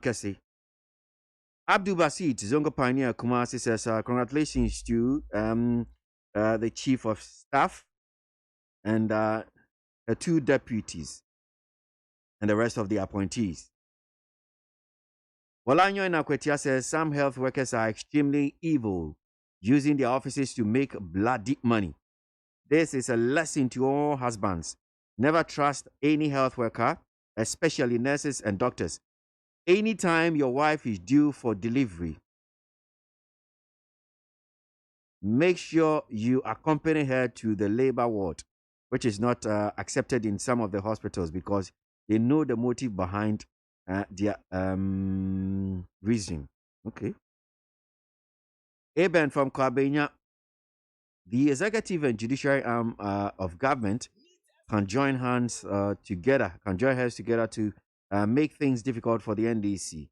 Kasi. Abdul Basit, Zongo Pioneer Kumasi says, congratulations to the chief of staff and the 2 deputies and the rest of the appointees. Walanyo Nakwetia says, some health workers are extremely evil, using their offices to make bloody money. This is a lesson to all husbands. Never trust any health worker, especially nurses and doctors. Anytime your wife is due for delivery, make sure you accompany her to the labor ward, which is not accepted in some of the hospitals because they know the motive behind their reason. Okay. Eben from Kwabenya, the executive and judiciary arm of government can join hands together to make things difficult for the NDC,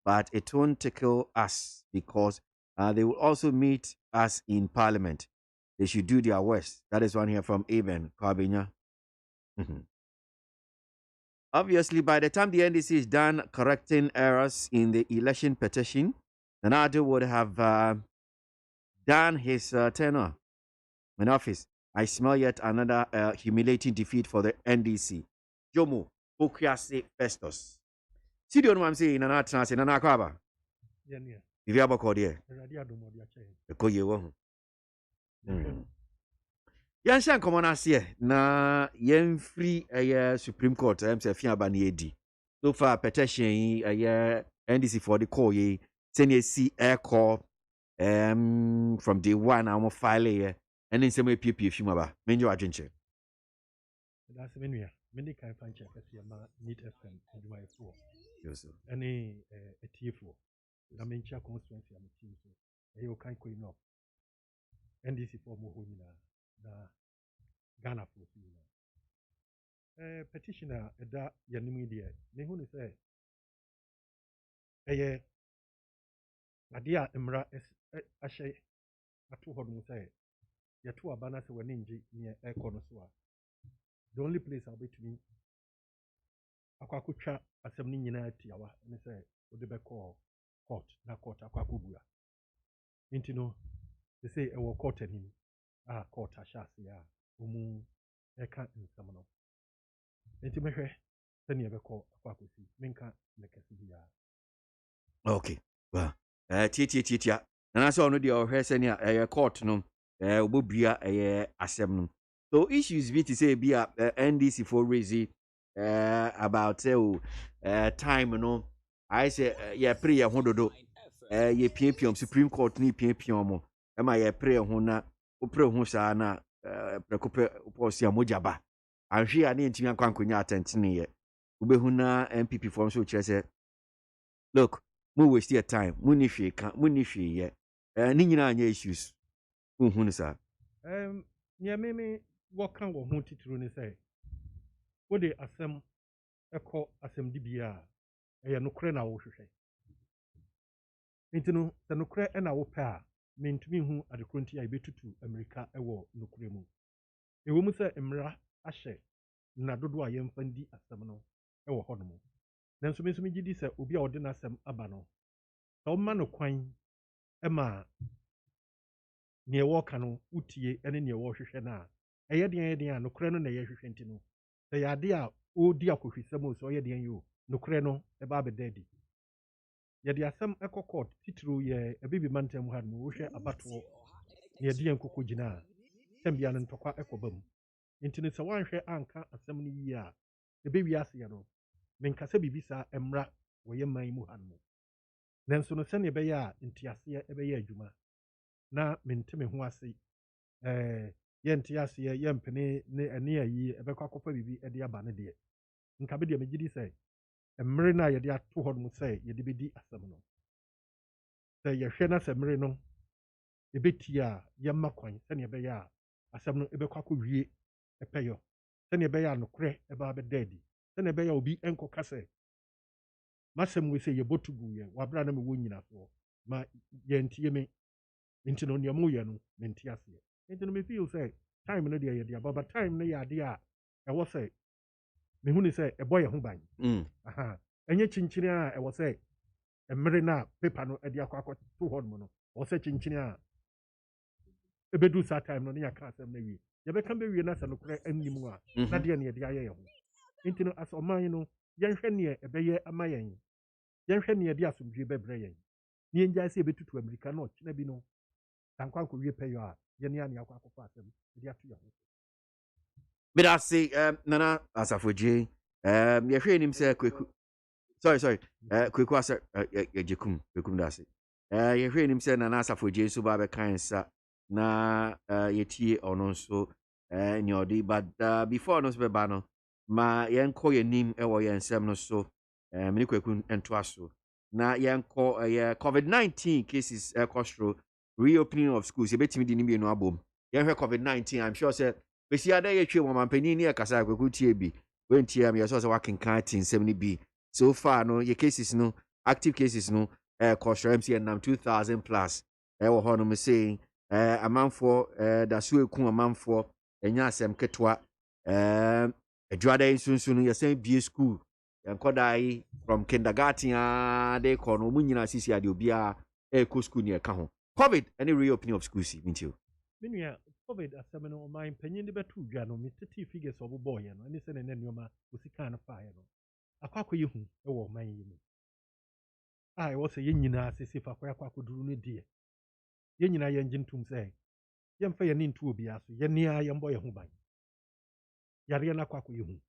but it won't tickle us because they will also meet us in parliament. They should do their worst. That is one here from Eben Kwabenya. Obviously, by the time the NDC is done correcting errors in the election petition, Nana would have done his tenure in office. I smell yet another humiliating defeat for the NDC. Jomo Okuase Festus. See the one I'm saying, Nana Trans, Nana Kwaba. If you have a code here, the code you want. Yanshan common as here, na yen free a Supreme Court, I'm saying, Fiabani. So far, petition a NDC for the call ye, send ye see air call from day one, I'm file here, and then some way PP Fumaba. Mean your agent. That's many kind of check as your need FM and my four. Yes, any a TFO. I mean, check constituency and team. You can't quit enough. NDC for Mohuna, the Ghana for petitioner, that Yanimidia, Nehun say, a dear Emra Ashe, a 200 say, your 2 banners were ninja near Air Cornosua. The only place I'll be to me, Aquacucha, as some Ninati, and say, would the call court, na court, Aquacubua. Intino, they say, I will court him. Court, Ashasia, Umu, Eka, and Samano. Intimacy, then you ever call Aquacusi, Minka, Necasibia. Okay, well, Titia, and I saw no dear hair sending a court, no, Bubia, a assembly. So issues be to say be a NDC for raising about time, you know. I say yeah, prayer hondo ye PPM Supreme Court ni PPM. Am I a prayer hona upre hunsa na prekope uposia mojaba. And she ani ntimi akwankonya atentene ye. Ubehuna MPP form so chere look, mu waste your time. Mu ni hwe ye. Ni nyina anya issues. Uhunu sa. Yeah, me what can go home to say? What they asem echo asem dibia e no kre na wo hwehwe. Intino the no kre na wo pa me ntumi hu adekronti a betutu America ewo no kre mu. Ewo mu se emra ahye na dodo a yemfandi asem no ewo hodomo. Nanso me gidi se obi a ode na asem aba no. So ma no kwan ema ne wo ka no utie ene ne wo hwehwe na ɛyɛ deɛ a nokore no na ɛyɛ hwehwɛ nti no sɛ yɛ ade a ɔdi akɔhwisɛm o sɛ ɔyɛ deɛ yo nokore no ɛba abɛda adi yɛde asɛm ɛkɔ court titiri yɛ ɛbibi mantam ha no wohwɛ abatoɔ na yɛde yɛn nkokɔ gyina a sɛm bia no ntɔkwa ɛkɔba mu nti no sɛ woanhwɛ anka asɛm no yie a ɛbɛwi aseɛ no menkasa biribi saa ɛmmra wɔyɛ man mu ha no nanso no sɛnea ɛbɛyɛ a nteaseɛ ɛbɛyɛ adwuma na mente me ho ase yɛnte aseɛ yɛmpene ne ɛne ayi ɛbɛkɔ akɔfa biribi ɛde aba ne deɛ nka be deɛ megye di sɛ mmere no a yɛde ato hɔ no sɛ yɛde bɛdi asɛm no sɛ yɛhwɛ na sɛ mmere no ɛbɛtie a yɛmma kwan sɛnea ɛbɛyɛ a asɛm no ɛbɛkɔ akɔwie ɛpɛyɔ sɛnea ɛbɛyɛ a nokorɛ ɛbɛba bɛda adi sɛnea ɛbɛyɛ a obi ɛnkɔka sɛ masɛm wei sɛ yɛbɔto gu yɛ wabra na mewɔ nyinasoɔ ma yɛntie me nti no nea moyɛ no mente aseɛ nti no me feel say time no deɛ yɛde aba but time no yɛ ade a ɛwɔ sɛ mehu ne sɛ ɛbɔ yɛ ho ban aha ɛnyɛ kyinkyini a ɛwɔ sɛ mmere na paper no edi akwa to hɔ no o se chinchini a ebedu sa time no ne yaka asɛm na wie yɛbɛka bɛwie na sɛ no korɛ animu a na deɛ ne yɛde ayɛ yɛ ho nti no as ɔman no yɛnhwɛ neɛ ɛbɛyɛ ama yɛn yɛnhwɛ neɛ de asomdwe bɛbrɛ yɛn ne yɛngyae sɛ yɛbɛtutu amirika no ɔkyena bi no tankwa nkɔwie pɛyɔ a yɛne a ne akɔ akɔfa asɛm de ato yɛ ho But I say, Nana Asafoje, yɛhwɛ anim sɛ Kweku. Sorry. Kweku asa Jekum dase. Yɛhwɛ anim sɛ Nana Asafoje nso ba bɛka nsa na yɛtie ɔno nso nea ɔde but before no nso bɛba no ma yɛnkɔ yɛnim ɛwɔ yɛn nsɛm no so mene Kweku ntoa so na yɛnkɔ COVID-19 cases ɛkɔ soro reopening of schools yɛbɛtumi de ne mmienu abom yɛnhwɛ COVID-19 I'm sure sɛ bɛsi ada yɛtwe wɔ mampanin ne yɛkasa Kweku tie bi wɔntie am yɛsɛ sɛ wakenka te nsɛm no bi so far no yɛ cases no active cases no ɛkɔ soro MC nam 2000 plus ɛwɔ hɔ no m saying amanfoɔ da so eku amanfoɔ ɛnya asɛm ketewa adwada yi nso no yɛsan bie school yɛnkɔda yi from kindergarten a de kɔ no mu nyina sisi ade obia ɛkɔ school ne ɛka ho COVID any reopening of schools mintio menua COVID asɛm no ɔman panyin de bɛto dwa no metete figures ɔbobɔɔyɛ no ɛne sɛ ne nneɛma osika no faeɛ no akɔ yɛ hu ɛwɔ ɔman yi mu a ɛwɔ sɛ yɛn nyinaa sese fa kɔ akɔduru no deɛ yɛn nyinaa yɛngye ntom sɛ yɛmfa yɛne nto obiara so yɛne a yɛmbɔ yɛn ho ban yareɛ no akɔ yɛ hu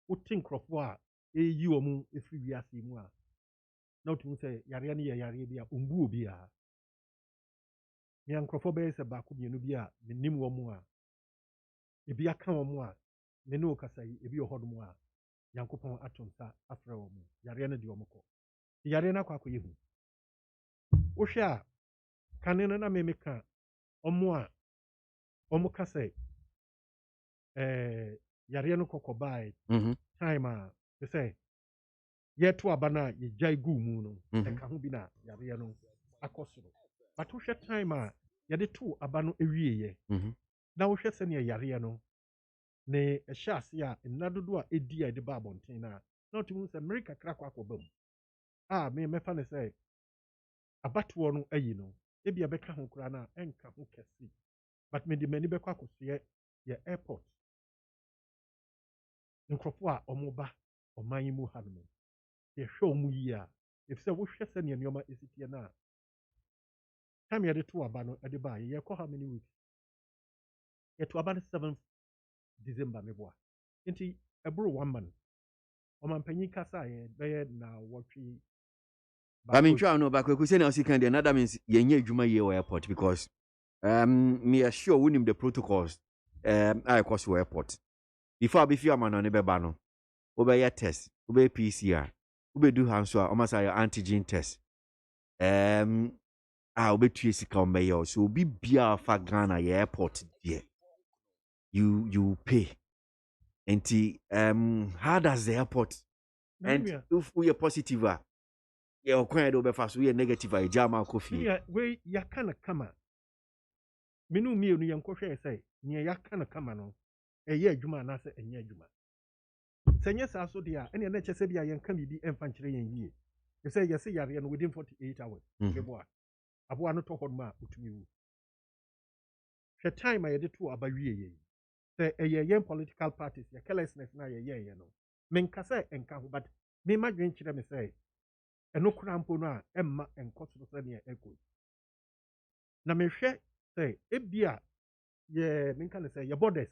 wote nkurɔfoɔ a ɛyi wɔ mu ɛfiri wiase mu a na wotumi sɛ yareɛ no yɛ yareɛ bi a ɔmbu obiara nea nkurɔfoɔ bɛyɛ sɛ baako mmienu bi a menim wɔ mu a ebi aka wɔ mu a me ne okasa yi ebi wɔ hɔ nom a nyankopɔn ato nsa afrɛ wɔ mu yareɛ no deɛ ɔmo kɔ yareɛ no akɔ yɛ hu wohwɛ a kane no na memeka ɔmo a ɔmo ka sɛ yareɛ no kɔkɔ bae time a te sɛ yɛto aba no a yɛgyae gu mu no ɛka ho bi na yareɛ no akɔ soro but wohwɛ time a yɛde to aba no awieɛ na wohwɛ sɛnea yareɛ no ne ɛhyɛ ase a nna dodo a ɛdi a yɛde ba abɔnten no a na wotumi sɛ mmere kakra kɔ akɔba mu a mɛfa ne sɛ abatoɔ no ayi no ebi abɛka ho koraa no a ɛnka ho kɛse but mede m'ani bɛkɔ akɔsoɛ yɛ airport nkurɔfoɔ a ɔmo ba ɔman yi mu ha no mu yɛhwɛ ɔmo yie a ɛfisɛ wohwɛ sɛnea nneɛma ɛsiteɛ no a time yɛde to aba no ɛde baa yɛkɔ how many weeks yɛto aba no 7th December meboa nti ɛboro 1 month ɔmampanyin kasa a yɛbɛyɛ na wɔtwe I mean, try no back. We say now, see, can another means you Juma year airport because me assure winning the protocols I cost airport. Before I be fear man on the bebano, obey your test, obey PCR, obey do handswa, almost your antigen test. I'll be tracy come by so be beer for Ghana airport, dear. You pay. And how does the airport and if we are positive? Yeah, okay, do be fast. We are negative. I jam our coffee. Yeah, we ya kana kama. Minu mi onu yanko hwe say, nye ya kana kama no. Eye adwuma na se enye adwuma. Senye sa so dia, ene na kyese bia yanka bibi emfa nkyere yen yie. They say yes yare no within 48 hours. Keboa. Aboa no to hod ma otumi wu. Hwe time a yede to aba wie ye. Say eye yen political parties, ya carelessness na ye no. Menka say enka ho but me madwen kyere me say eno krampo no a emma enko so so ne eko na mehwe say ebia ye menka ne say ye borders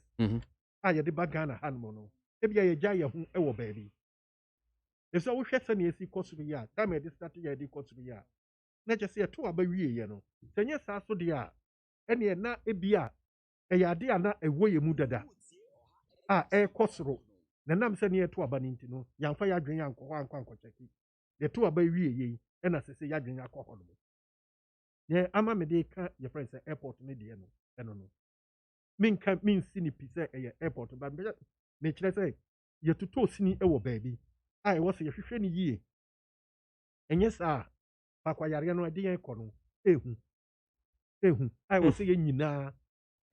a ye de ba Ghana hanmo no ebia ye gya ye hu ewo baabi eso wo hwe se ne esi kosuru ya time ye start ye de kosuru ya na je se to aba wie ye no senye sa so de a ene na ebia ye ade ana ewo ye mu dada a ekosuru na nam se ne to aba ni ntino yamfa ya dwen yanko ho anko cheki the two aba wie ye na sese ya dwen akọ ho no ye ama me de ka ye friend say airport ne de no eno no minka minsi ni pise ye airport ba me kire say ye tuto sini e wo baabi ai wo se ye hwehwe ni yie enye sa akwa yare no de ye kọ no ehu ai wo se ye nyina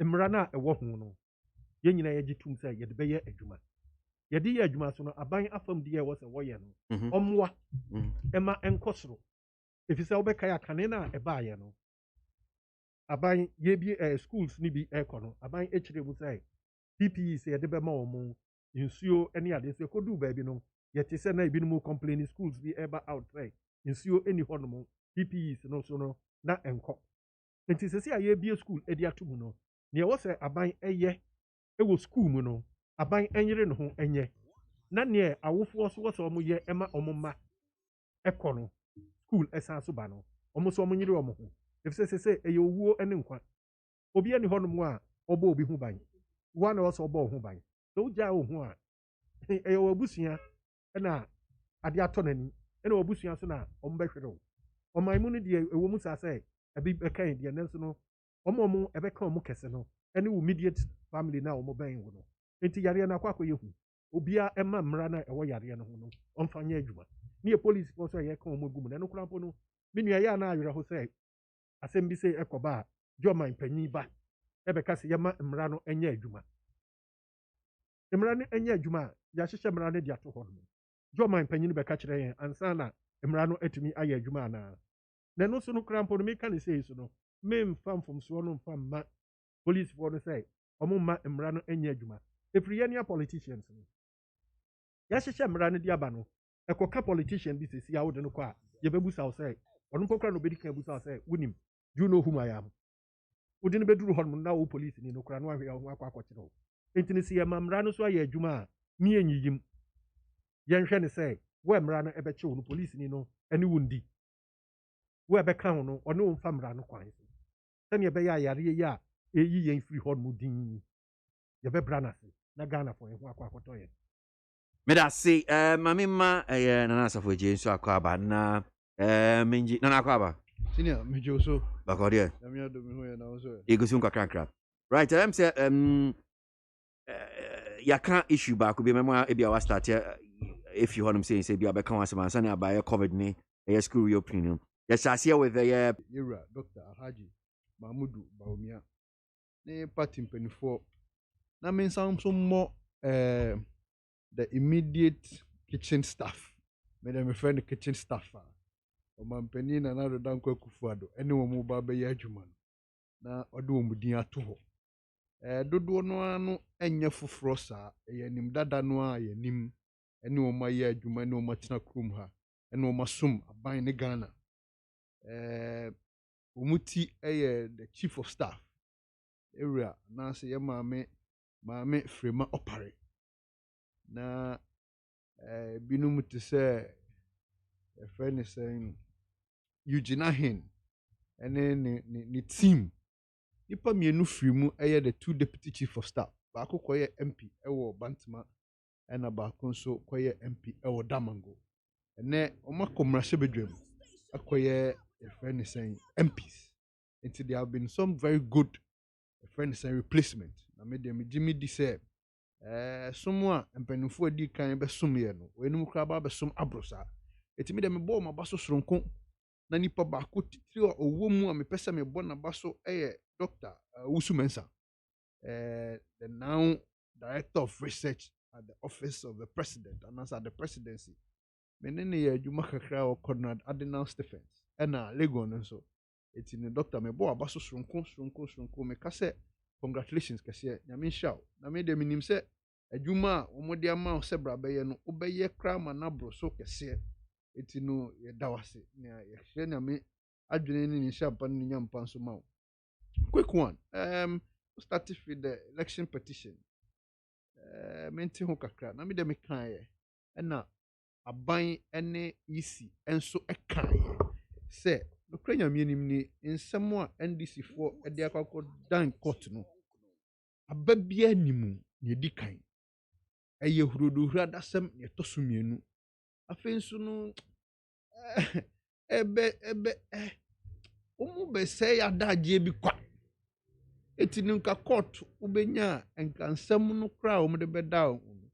mmara na e wo ho no ye nyina ye gitum say ye de be ye adwuma yɛde yɛ adwuma so no aban afam deɛ ɛwɔ sɛ wɔyɛ no Mhm. ɔmmoa Mhm. ɛma ɛnkɔ soro ɛfiri sɛ wobɛkae a kane no a ɛbaeɛ no aban yɛbi schools no bi ɛkɔ no aban akyerɛ mu sɛ PPE sɛ yɛde bɛma wɔ mu nsuo ne ade nso ɛkɔduu baabi no yɛte sɛ na ebinom complain schools bi ɛba out sɛ nsuo ɛni hɔ nom PPEs no so no na ɛnkɔ nti sɛsi a yɛbie school ɛde ato mu no nea ɛwɔ sɛ aban ɛyɛ ɛwɔ school mu no aban ɛnyere ne ho ɛnyɛ na nea awofoɔ so wɔ sɛ ɔmo yɛ ɛma ɔmo mma ɛkɔ no school ɛsan so ba no ɔmo so ɔmo nyere ɔmo ho ɛfisɛ sɛ ɛyɛ owuo ɛne nkwa obi ɛni hɔ nom a ɔbɔ obi ho ban wa na ɔsɛ ɔbɔ ɔho ban sɛ wogyaa wo ho a ɛyɛ wɔ abusua ɛna ade atɔ n'ani ɛna wɔ abusua so na ɔmo bɛhwere wo ɔman mu no deɛ ɛwɔ mu saa sɛ ɛbi bɛka yɛn deɛ nanso no ɔmo ɛbɛka ɔmo kɛse no ɛne wo immediate family na ɔmo bɛn wo no nti yareɛ no akɔ akɔyɛ hu obiara ɛma mmara no a ɛwɔ yareɛ no ho no ɔmfa nyɛ adwuma ne yɛ policefoɔ so a yɛka ɔmo agu mu na ɛno koraa mpo no me nua yɛ a na awerɛ ho sɛ asɛm bi sɛ ɛkɔba a gye ɔman panyin ba ɛbɛka sɛ yɛma mmara no ɛnyɛ adwuma mmara no ɛnyɛ adwuma a yɛahyehyɛ mmara no de ato hɔ no gye ɔman panyin bɛka kyerɛ yɛn ansa na mmara no atumi ayɛ adwuma anaa na ɛno so no koraa mpo no meka ne sei so no memfa mfomsoɔ no mfa mma policefoɔ no sɛ ɔmo mma mmara no ɛnyɛ adwuma ɛfiri yɛne a politicians no yɛahyehyɛ mmara no de aba no ɛkɔka politician bi sɛsi a wode no kɔ a yɛbɛbusa wo sɛ ɔno mpo koraa na obɛdi kan busa wo sɛ wonim do you know whom I am wode no bɛduru hɔ nom na wo police ni no koraa no ahwɛ ho akɔ akɔkyerɛ wo nti no sɛ yɛma mmara no so ayɛ adwuma a ne yɛnyiyim yɛnhwɛ ne sɛ wo mmara no ɛbɛkye wo no police ni no ɛne wo ndi wo ɛbɛka ho no ɔne wo mfa mmara no kwan so sɛnea ɛbɛyɛ a yareɛ yi a ɛyi yɛn firi hɔ nom din yɛbɛbra no ase na ghanafoɔ yɛn ho akɔ akɔtɔ yɛn meda se mame ma nana asafo agye nso akɔ aba na menji nana akɔ aba senior mejo so bakɔdeɛ namia do me ho yɛ na wo so ɛgu nkakrakra right ɛm sɛ yɛaka issue baako bi mɛma ebi a wastarte ɛfi hɔ nom sɛ bi a bɛka ho asɛm ansa ne abaeɛ covid ne ɛyɛ school reopening no yɛhyɛ aseɛ with ɛyɛ yɛwura dr alhaji mahmudu baomia ne party mpanimfoɔ na mensan nso mmɔ the immediate kitchen staff mede mefrɛ no kitchen staff a ɔmampanin na nadoda nkɔ akufuado ɛne wɔn mu ba bɛyɛ adwuma no na ɔde wɔn mu din ato hɔ dodoɔ no ara no ɛnyɛ foforɔ saa ɛyɛ anim dada no a yɛnim ɛne wɔn ayɛ adwuma ne wɔn atena kurom ha ɛne wɔn asom aban ne ghana wɔn ti ɛyɛ the chief of staff ewura anaasɛ yɛ maame firima ɔpare na binom te sɛ yɛfrɛ ne sɛn eugene ahen ɛne ne team nipa mmienu firi mu ɛyɛ the two deputy chief of staff baako kɔyɛ mp ɛwɔ bantama ɛna baako nso kɔyɛ mp ɛwɔ damango ɛnɛ wɔn akɔ mmarahyɛbadwam akɔyɛ yɛfrɛ ne sɛn mps nti there have been some very good yɛfrɛ ne sɛn replacement na me deɛ megye me di sɛ som a mpanimfoɔ adi kan bɛsom yɛ no wɔanim koraa ba bɛsom aboro saa ɛtumi deɛ mebɔ ɔma ba so soronko na nipa baako titiri a ɔwɔ mu a mepɛ sɛ mebɔ n'aba so ɛyɛ dr wusu mensa the now director of research at the office of the president anaasɛ at the presidency mene ne yɛ adwuma kakra wɔ conrad adenal stephens ɛna legon no nso ɛti ne dr mebɔ aba so soronko meka sɛ congratulations kɛseɛ nyame nhyira wo na me deɛ menim sɛ adwuma a wɔmode ama wo sɛ bra bɛyɛ no wobɛyɛ kra ma n'aboro so kɛseɛ ɛti no yɛda wo ase nea yɛhwɛ nyame adwene ne ne nhyɛ mpa no nya mpa nso ma wo quick one start with the election petition mente ho kakra na me deɛ mekaeɛ ɛna aban ne ec nso ɛkaeɛ sɛ nokora nyame anim ni nsɛm a ndc foɔ de akɔkɔ dan court no aba biara nim na yɛdi kan ɛyɛ hurodohura dasɛm na yɛtɔ so mmienu afei nso no wɔn bɛsɛe adagyeɛ bi kwa eti no nka court wobɛnya a nka nsɛm no koraa a wɔn de bɛda wɔn no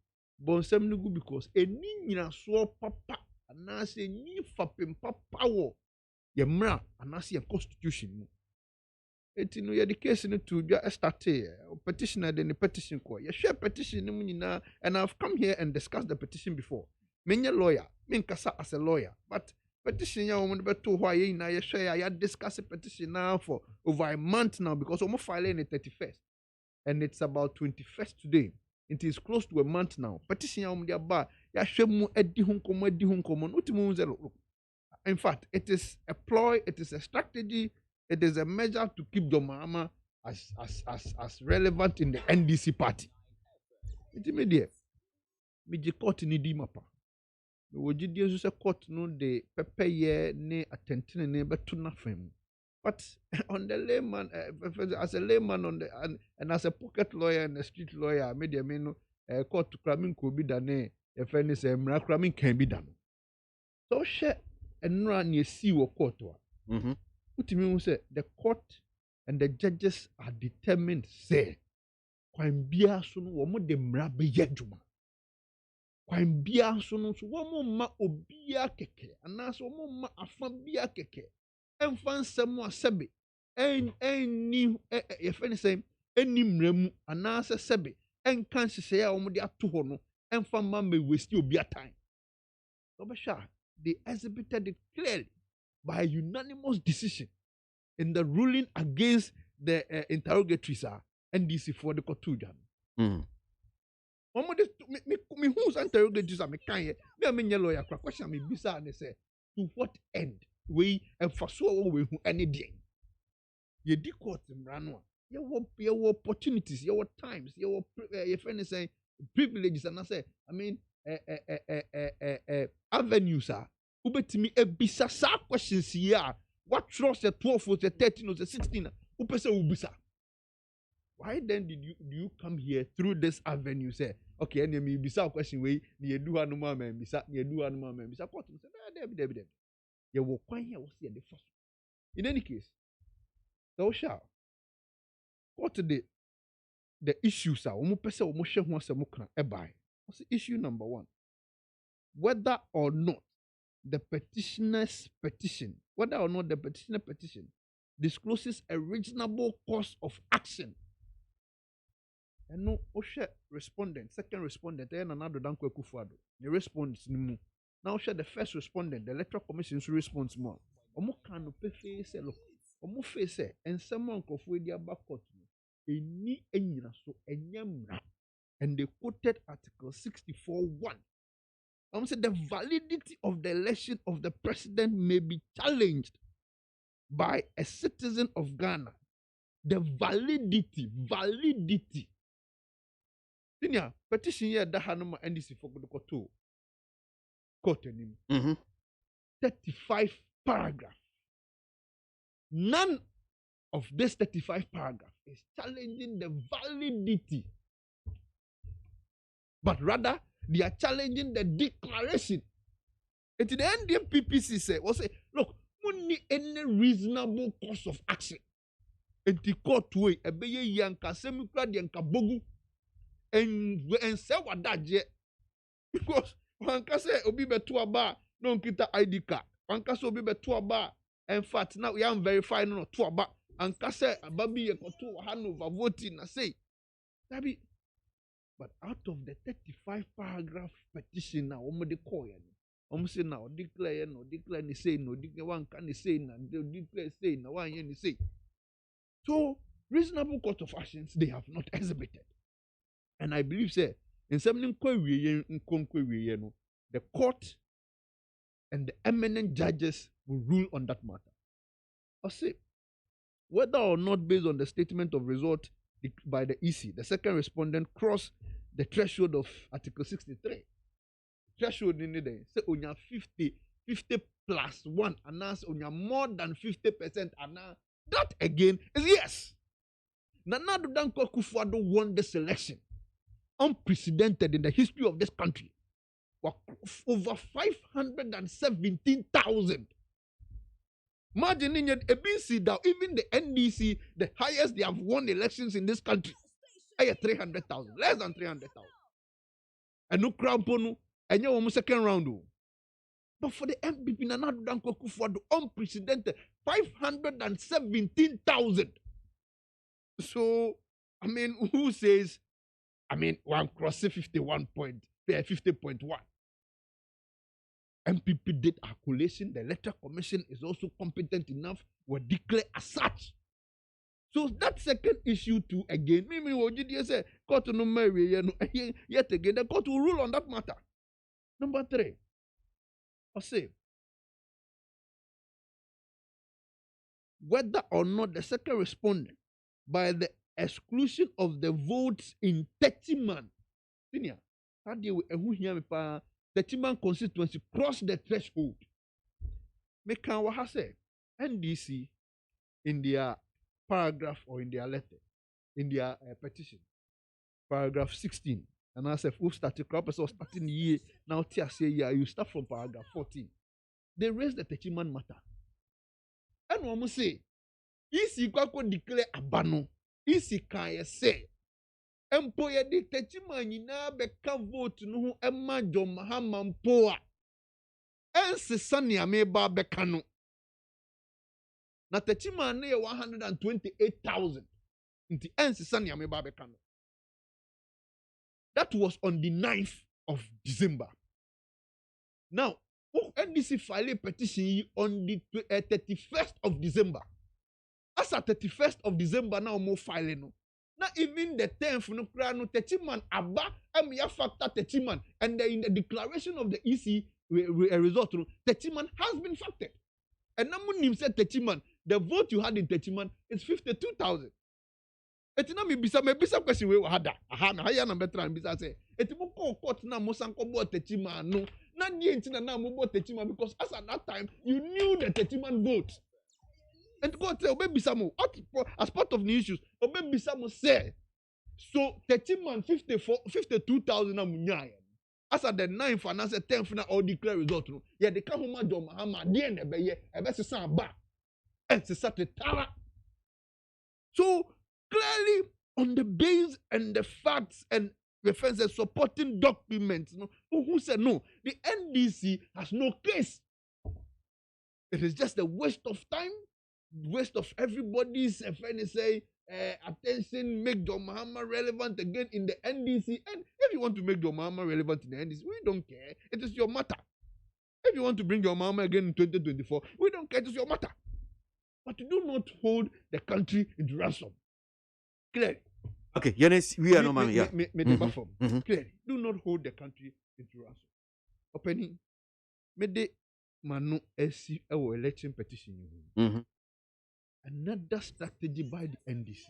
bɔ nsɛm no gu because ɛni nyinasoɔ papa anaasɛ ɛni fapem papa wɔ yɛ mmara anaasɛ yɛ constitution mu eti no yɛ de case no to dwa start petitioner de ne petition ko yɛ hwɛ petition no mu nyinaa and I've come here and discussed the petition before menye lawyer menkasa as a lawyer but petition ya wɔn de beto hɔ a yɛ nyinaa yɛ hwɛ ya discuss petition now for over a month now because wɔn file in the 31st and it's about 21st today. It is close to a month now. Petition ya wɔn de aba ya hwɛ mu edi ho nkɔmɔ no timu zero. In fact, it is a ploy, it is a strategy, it is a measure to keep the mama as relevant in the NDC party. It's immediate. Me je court ni di mapa. Me woji di so se court no de pepe ye ne atentene ne beto na fam. But on the layman, as a layman on the and as a pocket lawyer and a street lawyer, me de me no court to kramin ko bi da ne e fe ni se mra kramin kan bi da no. So she enra ne si wo court wa. Utimi hu say the court and the judges are determined say kwan bia so no wo mo de mra be yadwuma. Kwan bia so no so wo mo ma obia keke anaso wo mo ma afa bia keke. Enfan nsɛm a sɛbe ɛnni yɛfɛ ne sɛ ɛnni mmeramu anaasɛ sɛbe ɛnka nhyehyɛeɛ a wɔde ato hɔ no ɛmfa mma mmɛwɛsi obi time. Ɔbɛhwɛ they exhibited it clearly by a unanimous decision in the ruling against the interrogatories NDC for the Kotujan. Me who's interrogatories are me kanye me a lawyer question me bisa and say to what end we emfaso we hu any day. Ye di court mrano. Ye wo opportunities, ye wo times, ye wo ye friend say privileges and I say I mean avenues ubetimi ebisa sa questions here. What trust the 12 or the 13 or the 16 upese ubisa. Why then do you come here through this avenue say okay any me bisa question we ni edu hanu ma me bisa ni edu hanu ma me bisa court say Debbie you will find here was the first. In any case, thou shall what the issues are almost person almost share one semukra ebai. What's issue number 1? Whether or not the petitioner's petition, discloses a reasonable course of action. And no Osha respondent, second respondent, and another Danko Kufuado. The response nimu. Now share the first respondent, the electoral commission's response more. Omo kanu pe face lo. Omo face and someone kofu dia bakot. Eni enyina so enyamra. And they quoted Article 64(1). Said the validity of the election of the president may be challenged by a citizen of Ghana. The validity. Senior petition here that hanuma NDC for the court. Court 35 paragraphs. None of this 35 paragraphs is challenging the validity, but rather they are challenging the declaration. And to the end, the PPC say, look, we need any reasonable course of action. And the court way, a beye yanka semikra yanka bogu, and say what that je, because wanka say obi betu aba no kita ID card. Wanka say obi betu aba. In fact, now we are verifying no to aba. Anka say ababi yekotu Hanover voting na say. Tabi. But out of the 35 paragraph petition now, omo de call ya. Omo say now declare ni say no, declare one can say na, declare say na one yen say. So reasonable course of actions they have not exhibited, and I believe say in something the court and the eminent judges will rule on that matter. I say whether or not based on the statement of result by the EC, the second respondent crossed the threshold of Article 63. Threshold in there, say on your 50 plus 1, and now on your more than 50%, and now that again is yes. Nana Danko Kufuado won this election, unprecedented in the history of this country. Over 517,000. Imagine in a BC that even the NDC, the highest they have won elections in this country, 300,000, less than 300,000. And no crown pono, and you almost second round. But for the MPP, Nana Danko Kufuado, unprecedented 517,000. So, I mean, who says, I mean, one cross 50.1. MPP did a collation. The electoral commission is also competent enough. Were declared as such. So that second issue too again, me what did you say? Court no marry yet again. The court will rule on that matter. Number 3, I say whether or not the second respondent by the exclusion of the votes in 30 man. Senior, how do you hear me? 30 man constituency cross the threshold. Make can what say NDC in their paragraph or in their letter, in their petition, paragraph 16. And I said, who started crop or starting the year now? Say, yeah, you start from paragraph 14. They raise the 30 man matter. And one must say, isi kwako declare abano, isi kaya say, empoye di 30 man yina beka vote no emma John Mahama mpoa. Ense sani ameba beka no. Na 30 man ne 128,000. Inti ense sani ameba beka no. That was on the 9th of December. Now, NDC filed a petition on the 31st of December. As at 31st of December, now more filing. No. Now, even the 10th, no, 30 man, abba, ya factor 30 man. And in the declaration of the EC result, 30 man has been factored. And now, when you said 30 man, the vote you had in 30 man is 52,000. Eti na me bisa question we had aha na haya na betra bisa say eti mo call court na mo san ko bo 30 man no na die nti na mo bo 30 man because as at that time you knew the 30 man vote and court say obe bisa mo as part of the issues obe bisa mo say so 30 man 52,000 na munya as at the 9th and as the 10th na all declare result no yeah they come home John Mahama die na be ye e be sesa ba e sesa tetara. So clearly, on the base and the facts and references supporting documents, no, who said no, the NDC has no case. It is just a waste of time, waste of everybody's attention, make John Mahama relevant again in the NDC. And if you want to make John Mahama relevant in the NDC, we don't care. It is your matter. If you want to bring John Mahama again in 2024, we don't care. It is your matter. But do not hold the country into ransom. Clearly. Okay, yes, we are no man. Yeah. Clearly, do not hold the country into ransom. Opening, mede manu esi ewo election petition. Another strategy by the NDC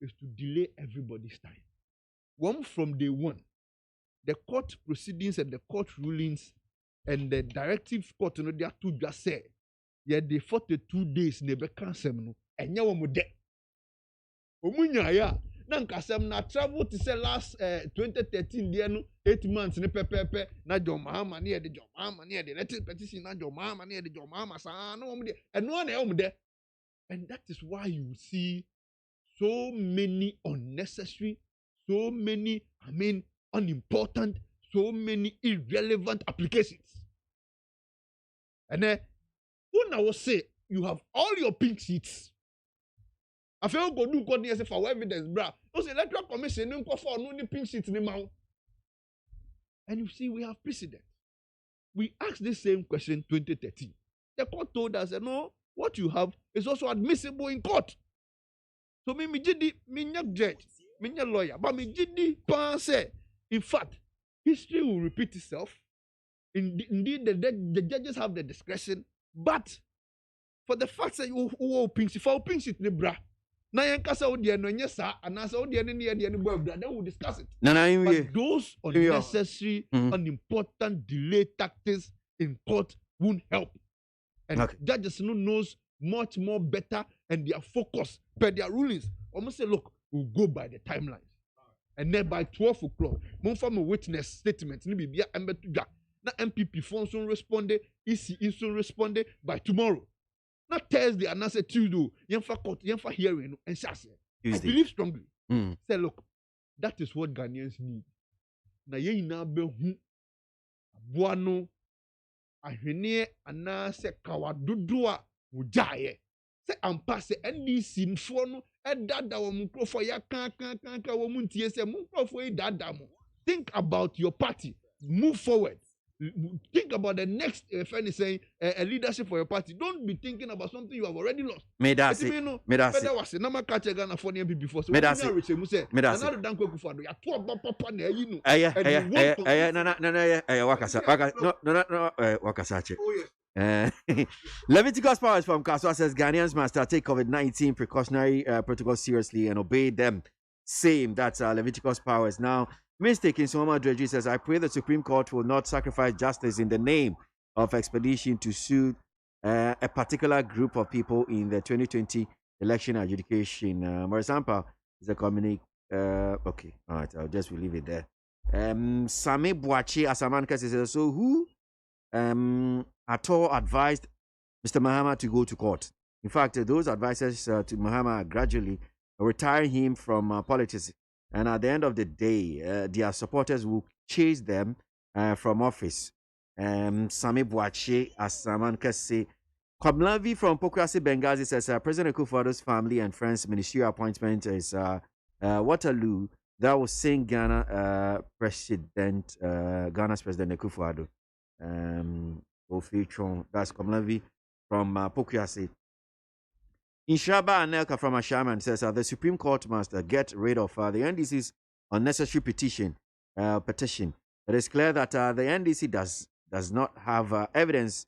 is to delay everybody's time. One from day one, the court proceedings and the court rulings and the directive court no they are to just say, yeah, the 42 days never cancel no, and ya wo de. Omunya ya na nkasem na travel to say last 2013 there no 8 months ne pepepe na John Mahama ne de John Mahama ne de let petition na John Mahama ne de John Mahama sa na wo de eno na wo de. And that is why you see so many unnecessary, so many unimportant, so many irrelevant applications. And then when I will say you have all your pink sheets. I feel go do God near for evidence, bra. No say electoral commission no for no pink sheet in the. And you see, we have precedent. We asked this same question 2013. The court told us, no, what you have is also admissible in court. So me judge, me lawyer, but me say, in fact, history will repeat itself. Indeed, the judges have the discretion, but for the fact that you pink sheet, ne bra. Na yankasa odi eno nyesa anasa odi eno ne edi eno boy brother then we'll discuss it. But those unnecessary unimportant delay tactics in court won't help. And judges knows much more better and their focus per their rulings. Almost say look, we'll go by the timelines. And then by 12 o'clock, mon from a witness statement ni bibia embetuja. Na MPP fonds son responded, EC son responded by tomorrow. Not Thursday and not say Tuesday. Yenfa court, yenfa hearing and say. I believe strongly. Say, look, that is what Ghanaians need. Na ye na be hu buano ahwene ana se kawadudua wujaye. Say ampa sɛ NDC nfoɔ no ɛdada wɔn nkurɔfoɔ yɛ kankankanka wɔn mu ntie sɛ mo nkurɔfoɔ yi dada mo. Think about your party. Move forward. Think about the next friend is saying a leadership for your party. Don't be thinking about something you have already lost. Me that's it. Me that's it. Was it. Nama catch Ghana for the before. So Me that's it. Me that's it. Another danko kufado. Ya tu aba papa na you know. Wakasache. Leviticus powers from KWASI says Ghanaians must take COVID-19 precautionary protocols seriously and obey them. Same. That's Leviticus powers. Now, mistaken Soma Dredge says, I pray the Supreme Court will not sacrifice justice in the name of expedition to sue a particular group of people in the 2020 election adjudication. Morisampa is a communique. Okay, all right, I'll just leave it there. Sami Boachi Asamanka says, so who at all advised Mr. Mahama to go to court? In fact, those advisors to Mahama are gradually retiring him from politics. And at the end of the day, their supporters will chase them from office. Sami Boachi Asamanka say, Komlavi from Pokrasi Benghazi says, President Akufo-Addo's family and friends' ministerial appointment is Waterloo. That was saying Ghana's President Akufo-Addo. That's Komlavi from Pokrasi. Inshaba Anelka from Ashaman says the Supreme Court must get rid of the NDC's unnecessary petition. It is clear that the NDC does not have evidence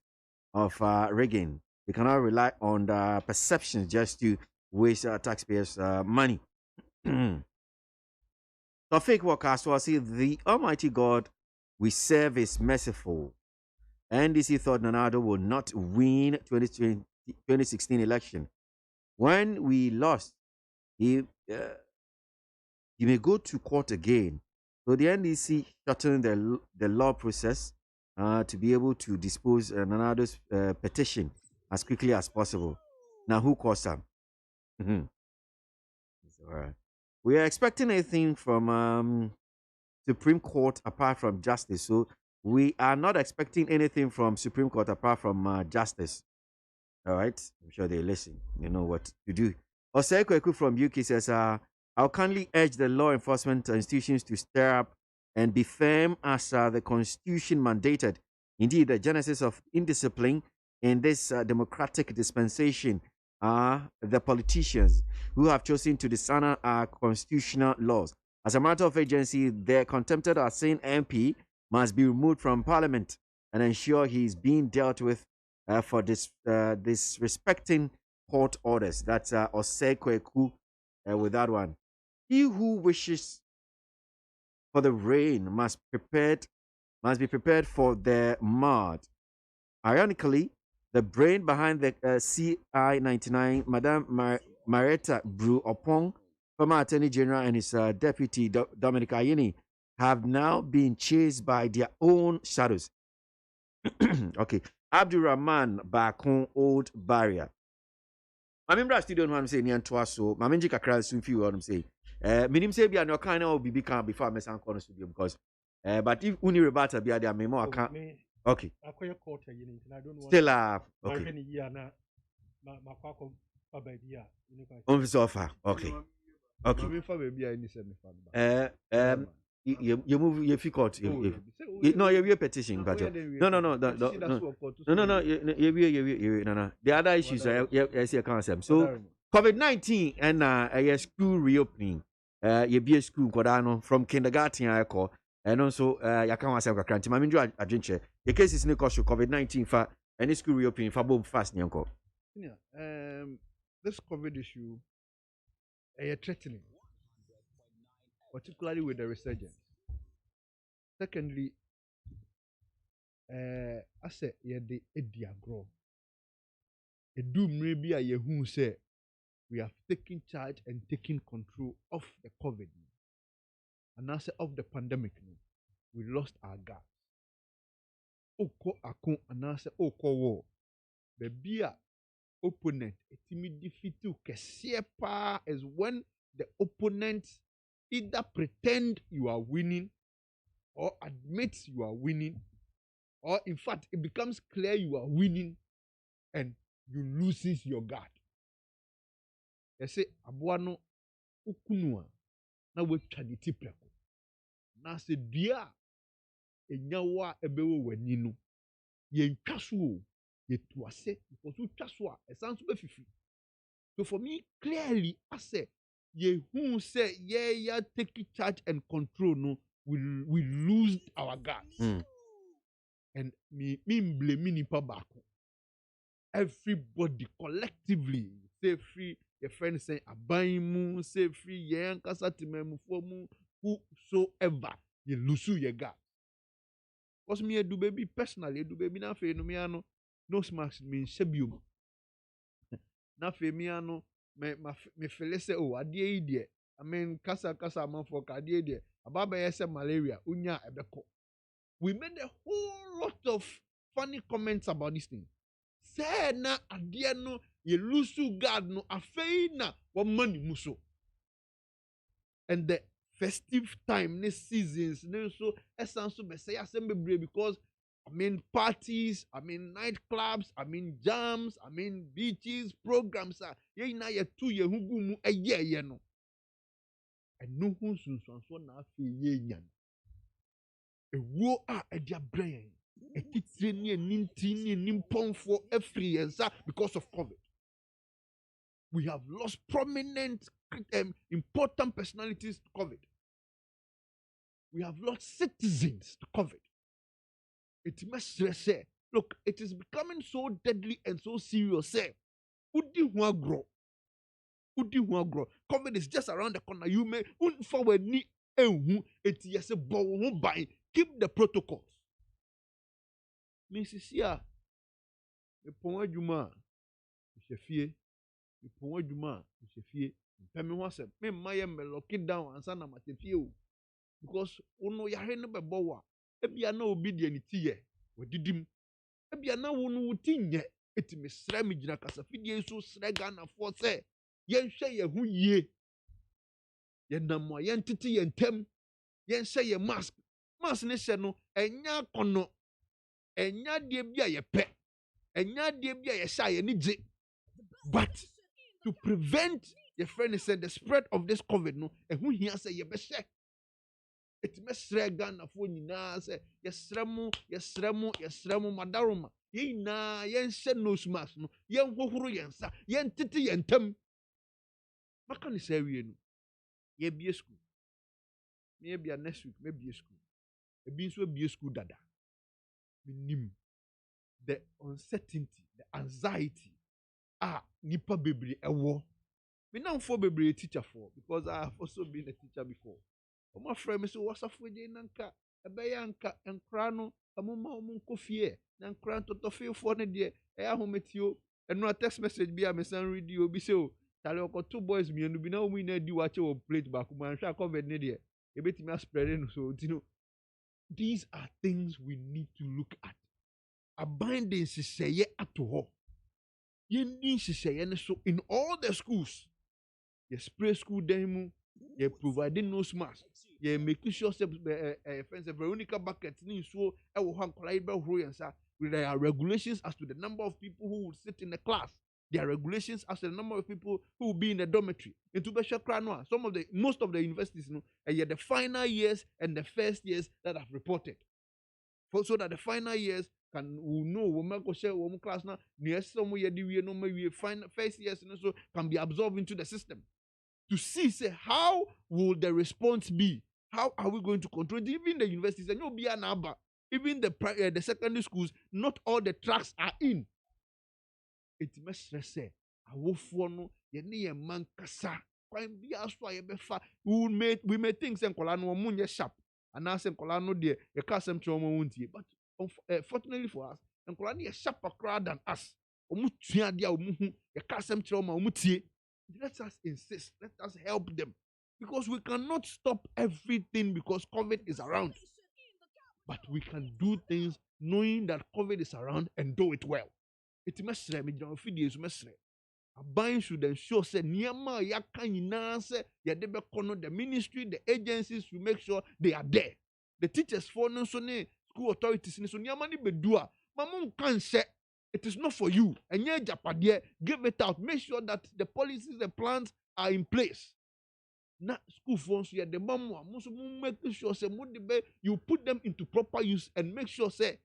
of rigging. They cannot rely on the perceptions just to waste taxpayers' money. The fake workers will say the Almighty God we serve is merciful. NDC thought Nanado would not win 2016 election. When we lost, he may go to court again. So the NDC shortened the law process to be able to dispose Nanado's petition as quickly as possible. Now, who caused them? All right. We are expecting anything from Supreme Court apart from justice. So we are not expecting anything from Supreme Court apart from justice. All right. I'm sure they listen. You know what to do. Oseko Eku from UK says, I'll kindly urge the law enforcement institutions to stir up and be firm as the Constitution mandated. Indeed, the genesis of indiscipline in this democratic dispensation are the politicians who have chosen to dishonor our constitutional laws. As a matter of agency, the contempted or sane MP must be removed from Parliament and ensure he is being dealt with for disrespecting court orders. That's Oseko Eku with that one. He who wishes for the rain must be prepared for the mud. Ironically, the brain behind the CI-99, Madame Marietta Brew Opong, former Attorney General, and his deputy Dominic Ayini, have now been chased by their own shadows. Okay. Abdurrahman Bakun Old Barrier. I remember I still don't know what I'm saying. So, my menji kakra soon feel what I'm saying. Minim say be an kind of BB can before I on corner studio because but if uni rebata be there memo account. Okay. Still okay. So far. Okay. Okay. You move your fee court. No, you petition, but no. The other issues I see a concept. So COVID-19 and school reopening. You be a school from kindergarten I call and also you can't myself a cranty. I'm enjoying a drink. The case is no cost COVID-19 for any school reopening for boom fast. This COVID issue is threatening, particularly with the resurgence. Secondly, I said, the idea grow. A doom maybe a who say we have taken charge and taken control of the COVID. And I say of the pandemic. We lost our guards. Oko akon and I say oko war. The beer opponent, a timid defeat to Kesiepa is when the opponent either pretend you are winning or admits you are winning, or in fact, it becomes clear you are winning and you loses your guard. yɛsɛ aboa no ukunu a na watwa ne ti prɛko na sɛ dua a enyawo a ɛbɛwɔ w'ani no yɛntwa so o yɛtu ase because wotwa so a ɛsan so bɛfifi so for me clearly asɛ yehu sɛ yɛya take charge and control no we lose our guards and me blame nipa baako everybody collectively say free your friend say aban mu say free yɛn ankasa temamufoɔ mu whosoever you lose your guard because me do baby personally do baby na fe no me ano no smash me nhyɛ biom na fe me ano me fele sɛ oh adeɛ yi deɛ I mean kasa amanfoɔ ka adeɛ deɛ ababa yɛ sɛ malaria unya ɛbɛkɔ. We made a whole lot of funny comments about this thing. Say na adeɛ no ye lose guard no afei na wɔma ne mu so. And the festive time, ne seasons, ne so ɛsan so bɛsɛ asɛm bebree because I mean parties, I mean nightclubs, I mean jams, I mean beaches, programs a yɛn nyinaa yɛtu yɛn ho gu mu ɛyɛɛyɛ no. Ɛno ho nsonsansoɔ na afei yɛnya no. Ewuo a ɛde abrɛ yɛn ɛtitire ne ɛninti ne ɛnimpɔnfoɔ ɛfiri yɛn nsa because of COVID. We have lost prominent, important personalities to COVID. We have lost citizens to COVID. It must say, look, it is becoming so deadly and so serious. Say, COVID is just around the corner. You may forward ni it yes a by keep the protocols. Mrs. Sia, the point Juma, Shefie, the point Juma, Shefie, Pemi was a me my locking down and sana matefio because ono yare no beboa. Ebia na obi de aniti ye wadidim ebia na wo no wutinye etimi sra me gina kasa fidie so sra Ghana for say yen hwe ye ho yie ye nam a yen tete ye ntem yen hwe ye mask ne hwe no enya kono enya de bia ye pe enya de bia ye hwa ye ni gye but to prevent your friend said the spread of this COVID no ehu hia say ye be hwe it mesre Ghana for nyina say yesremu madaroma yina yenhye nose mask no yen hohoro yensa yen tete yentam maka ni say wie no ye bie school me bia next week me bie school e bi so bie school dada minim the uncertainty the anxiety nipa bebre ewo me now for bebre teacher for because I have also been a teacher before. My friend so what's up with nanka ebeyanka enkra no amuma omunko fie na nkra totofie fo ne de ahometio eno text message bi a me san read you bi say o tale oko two boys mienu bi na omu na di wache o plate back man hwa covid ne de ebetimi spread no so these are things we need to look at. Abinding siseye atoho yendi siseye ne so in all the schools you spray school demo you providing nose mask you making sure friends Veronica bucket ni so e wo han kola ibe horo yensa there are regulations as to the number of people who will sit in the class. There are regulations as to the number of people who will be in the dormitory. Most of the universities the final years and the first years that have reported so that the final years can know when go share one class now first years so can be absorbed into the system. To see, say, how will the response be? How are we going to control it? Even the universities, and you'll be an ABA, even the secondary schools, not all the tracks are in. It must say, I will follow ye man kasa. We may think sen kolano munye sharp, and now sen kolano de ye kasem trauma wunti. But fortunately for us, and kolano ye sharper crowd than us. Omutia dia omuhu ye kasem trauma omutie. Let us insist. Let us help them. Because we cannot stop everything because COVID is around. But we can do things knowing that COVID is around and do it well. It must say, Aban should ensure say niyama yaka nyina say the ministry, the agencies to make sure they are there. The teachers for no so school authorities so niyama ni bedua. Mamun kan say It is not for you. And yeah, Japadia, give it out. Make sure that the policies and plans are in place. Na school phones, yeah, the mom, make sure say you put them into proper use and make sure say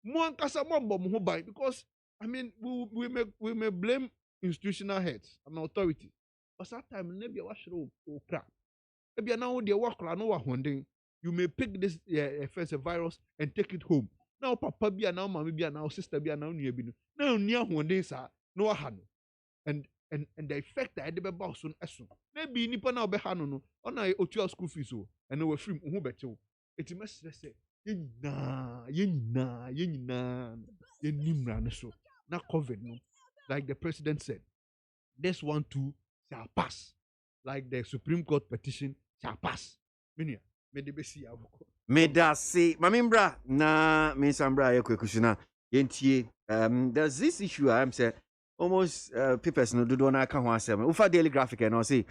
because I mean we may blame institutional heads and authorities. But sometimes maybe I should crap. Maybe now they work you may pick this first virus and take it home. Now papa be now mommy be now sister be now near be now near one sa no hand and the effect that the boss on esun maybe nipa na obe hanu no ona otua school fees o and we free ho betew eti mesre say yenina yenimra ne so na covid no like the president said this one too shall pass like the Supreme Court petition shall pass minia me de besi avoko me da say mamimbra na me sambra ye kwekushina yentie there's this issue I'm saying almost papers no do na ka ho asem ufa daily graphic and I say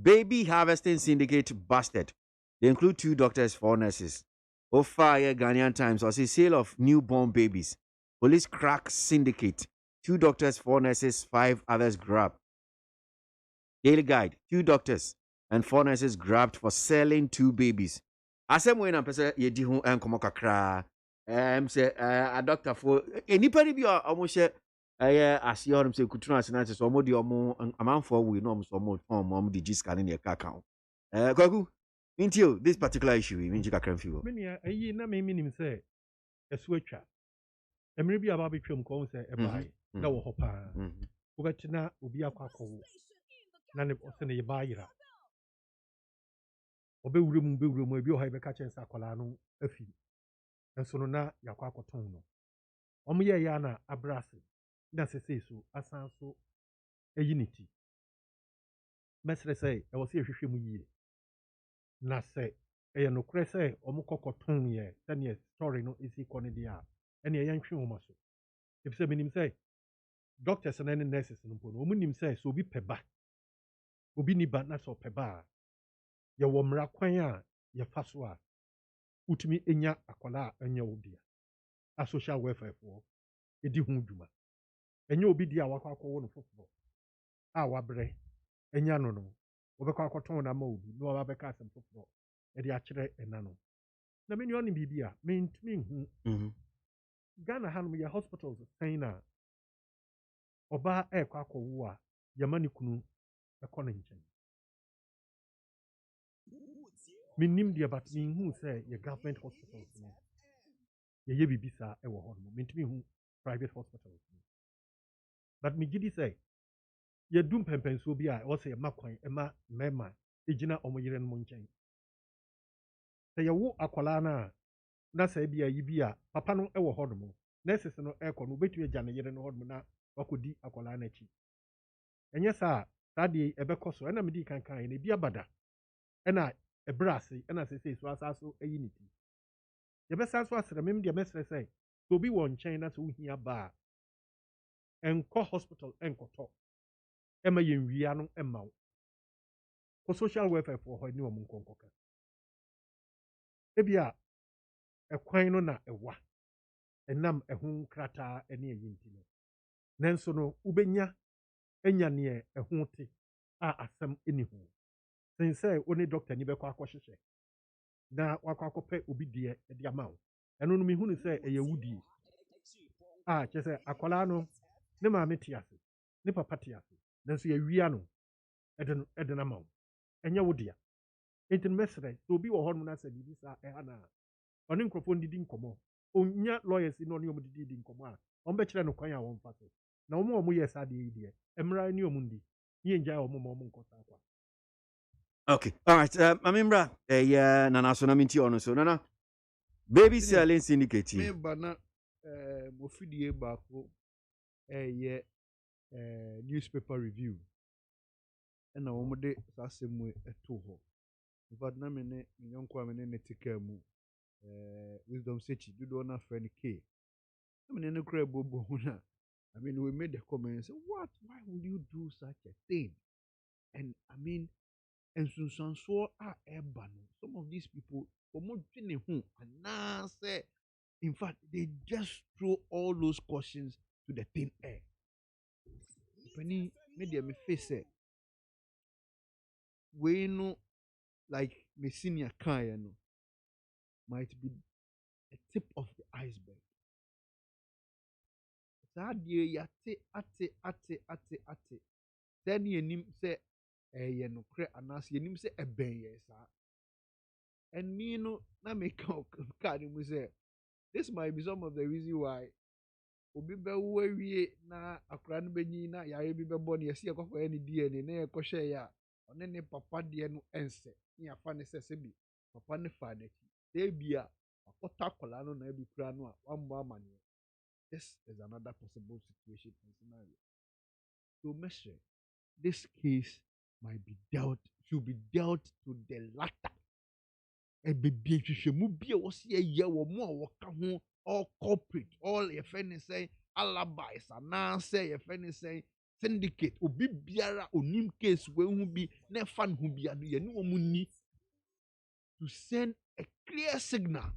baby harvesting syndicate busted. They include 2 doctors, 4 nurses. Ufa Ghanaian Times I say sale of newborn babies. Police crack syndicate. 2 doctors, 4 nurses, 5 others grabbed. Daily Guide, 2 doctors and 4 nurses grabbed for selling 2 babies. Asem we na pese ye di ho enkomo kakra. Say a doctor for anybody be almost asi on say kutuna asinante so mo di omo amanfo we no so mo form di scan in your account kwaku until this particular issue we mean kakra mfi me nia ayi na me minim say esu atwa emre bi aba betwam ko say e bai na wo ho pa wo betina obi akwakowo na ne o se ne ba yira obewurem ebi o ha be ka chen sa akola no afi enso no na yakwa akoton no omo ye ya na abrase na sese so asan so unity mesre say e wo se ehwehwe mu yie na se e no kure say omo kokoton ye tane story no isi kone dia ene ye ntwe wo maso if say minim say doctors and nurses no po no omo nim say so obi peba obi ni ba na so peba ye wo mra kwan a ye fa so a utumi enya akola enya wo dia a social welfare for edi hu dwuma enye obi dia wakwa akwo no foforo a wabre enya no no obekwa akoton na ma obi no wa beka asem foforo e dia kire ena no na me nyoni bibia me ntumi hu Ghana hanum ya hospitals saying na oba ekwa akwo a yamani kunu ekọ nchen me nim dia but me hu say ye government hospitals no ye bibisa e wo ho no me ntumi hu private hospitals but me gidi say ye dum pempenso bi a wo say makwan ema mema ejina omoyire no nchen say ye wo akwala na say bia yi bia papa no e wo ho no nurses no e ko no betu eja ne yire no ho na wakodi akwala na chi enye sa de ebekọ so na me di kankan na bi abada na ebrase na say so asaso ayiniti ye be saso asere mem de mesre say so bi won chen na so hia ba enko hospital enkoto ema ye nwia no ema wo ko social welfare for ho ni omun konkoka ebia ekwan no na ewa enam ehun krata ene ayinti no nanso no ubenya enya ne ehun te a asem eni ho sen say oni doctor ni bekọ akọhyehyẹ na wakọ akọpẹ obi die de amawo eno no mi hu ni say eye wudi a che say akwala no ne maame te ase ne papa te ase nanso ye wia no ede na amawo enye wodia entin mesre so obi wo ho no na say bibi sa ha na oni nkrofo ndidi nkomo onya lawyers no ne omo didi nkomo a on be kire no kwan a won fa so na omo yes ade yi die emra ni omo ndi ye nja omo nkosa akwa. Okay, all right, mamimbra yeah nana so na minti ono so nana baby selling syndicate me bana mo fidie ba ko ye newspaper review na wo de asem eto ho but na me ne nyonko me ne tika mu wisdom sechi do na friend K na me ne kra bobo na I mean we made the comment say what why would you do such a thing and I mean and so some of these people and now say in fact they just throw all those questions to the thin air. Penny media me face it. We know like me senior kaya no might be a tip of the iceberg. Saa deɛ yate ate sɛ ne yɛnim sɛ ɛyɛ nokorɛ anaasɛ yɛnim sɛ ɛbɛn yɛ saa ɛni no na meka kaa ne mu sɛ this might be some of the reason why obi bɛwo awie na akora no bɛnyi na yare bi bɛbɔ no yɛsi yɛkɔkɔyɛ ne DNA na yɛkɔhyɛeɛ a ɔne ne papa deɛ no ɛnsɛ ne yɛafa ne sɛ sɛbi papa ne faa n'akyi sɛ ebi a wakɔtɔ akwadaa no na ebi kura no a wammɔ amanneɛ. This is another possible situation and scenario. So, Mestre, this case should be dealt to the latter. A baby, was a year or more, all corporate, all your friend say alibis, and say your friend say syndicate, or be biara, or nim case where will be ne fun who be a new money to send a clear signal.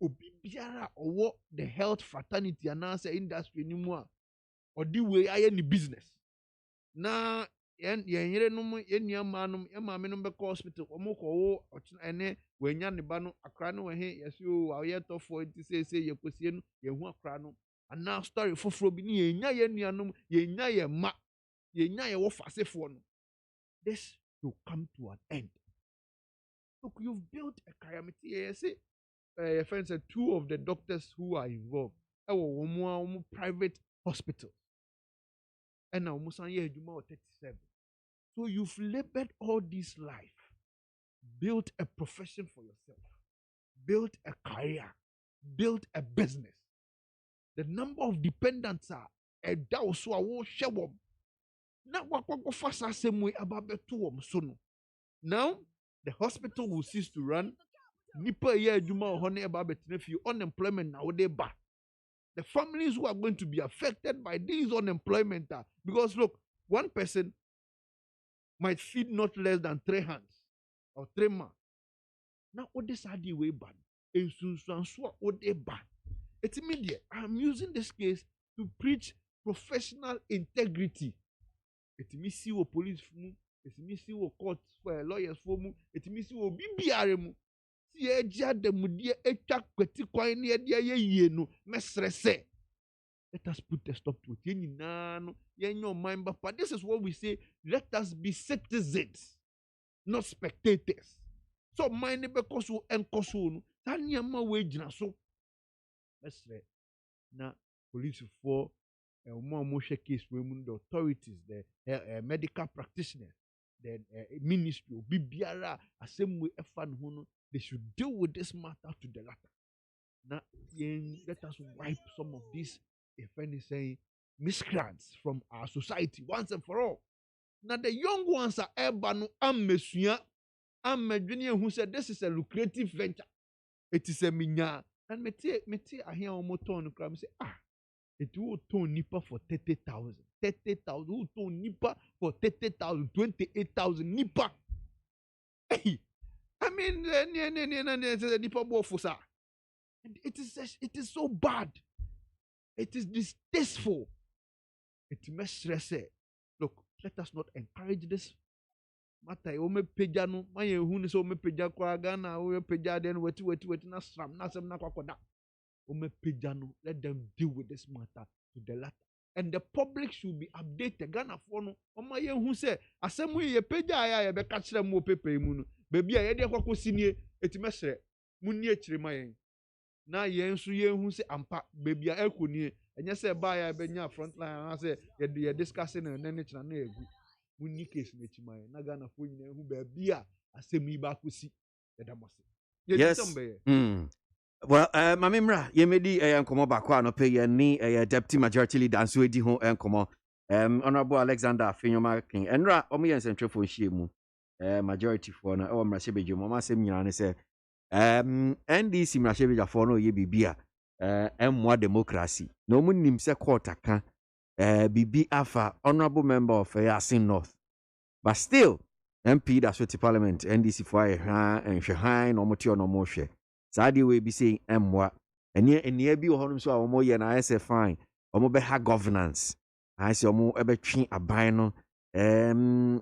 Obi biara or the health fraternity and answer industry anymore or the way I any business. Na yen no yen yamanum yamame no be hospital omoko wo ene wenya ne ba no akra no he yesu aye to for it say yekosie no yehu akra no ana story foforo bi ni yenya yenuanom yenya ye ma yenya ye wo fasefo no. This will come to an end. Look, you've built a calamity. You see friends said 2 of the doctors who are involved private hospitals and now almost 37. So you've labored all this life, built a profession for yourself, built a career, built a business. The number of dependents are a so I won't show them. Now what fast same way about the 2 soon. Now the hospital will cease to run. Nipa year juma honey about you unemployment now they back. The families who are going to be affected by this unemployment are because look, one person might feed not less than 3 hands or 3 months. Now what this are the way bad? What they bad? It's immediate. I'm using this case to preach professional integrity. It's me see what police it's me see what court for lawyers for mu. It's me see what BBR mu. Let us put a stop to it. But this is what we say. Let us be citizens, not spectators. So my neighbor kosu and kosu no. Wage na so. Let's say now police for more case women, the authorities, the medical practitioners, the ministry, bibiara, same way they should deal with this matter to the latter. Now, let us wipe some of these, if any say, miscreants from our society once and for all. Now, the young ones are Ebanu Amesuya, Amedjunior, who said this is a lucrative venture. It is a minya. And me I hear Omoton crime say, it will turn Nipa for 30,000. 30,000, who turn Nipa for 30,000, 28,000 Nipa. Hey! I mean, it is so bad. It is distasteful. It must say, look, let us not encourage this matter. Ome peja no, my who so me peja kwa Ghana, ome peja then weti na sram na sem na kwakoda. Ome peja no, let them deal with this matter to the latter. And the public should be updated. Ghana for no, oma ye who say, asem we ye peja ya be catch them mo pepe mu no. Baby, I had a senior, it messer, Munia Trimayan. Now, yen so ye who say, ampa, baby, I could near, and yes, by a benya front line, I say, you're discussing and then it's a neg. Munikis, Nichimay, Nagana Funya, who be a semi bakusi, that I must say. Yes. Well, Mamimra, ye may be a come back one pay a knee a deputy majority leader and Swedi home and come Honorable Alexander Finyoma King, and Ra, Omi and Central for Shimu. Majority for na mrashebeji mama sem nyina ne se NDC mrashebeji for no ye bibia emwa democracy no munim se court aka bibi afa honorable member of Yasin North but still MP that sweet parliament NDC for and hwehan no moti no mo hwe saade we bi say emwa ene bi wo honum so a wo mo ye na ese fine ɔmo bɛha governance ayɛ sɛ ɔmo ɛbɛtwe aban no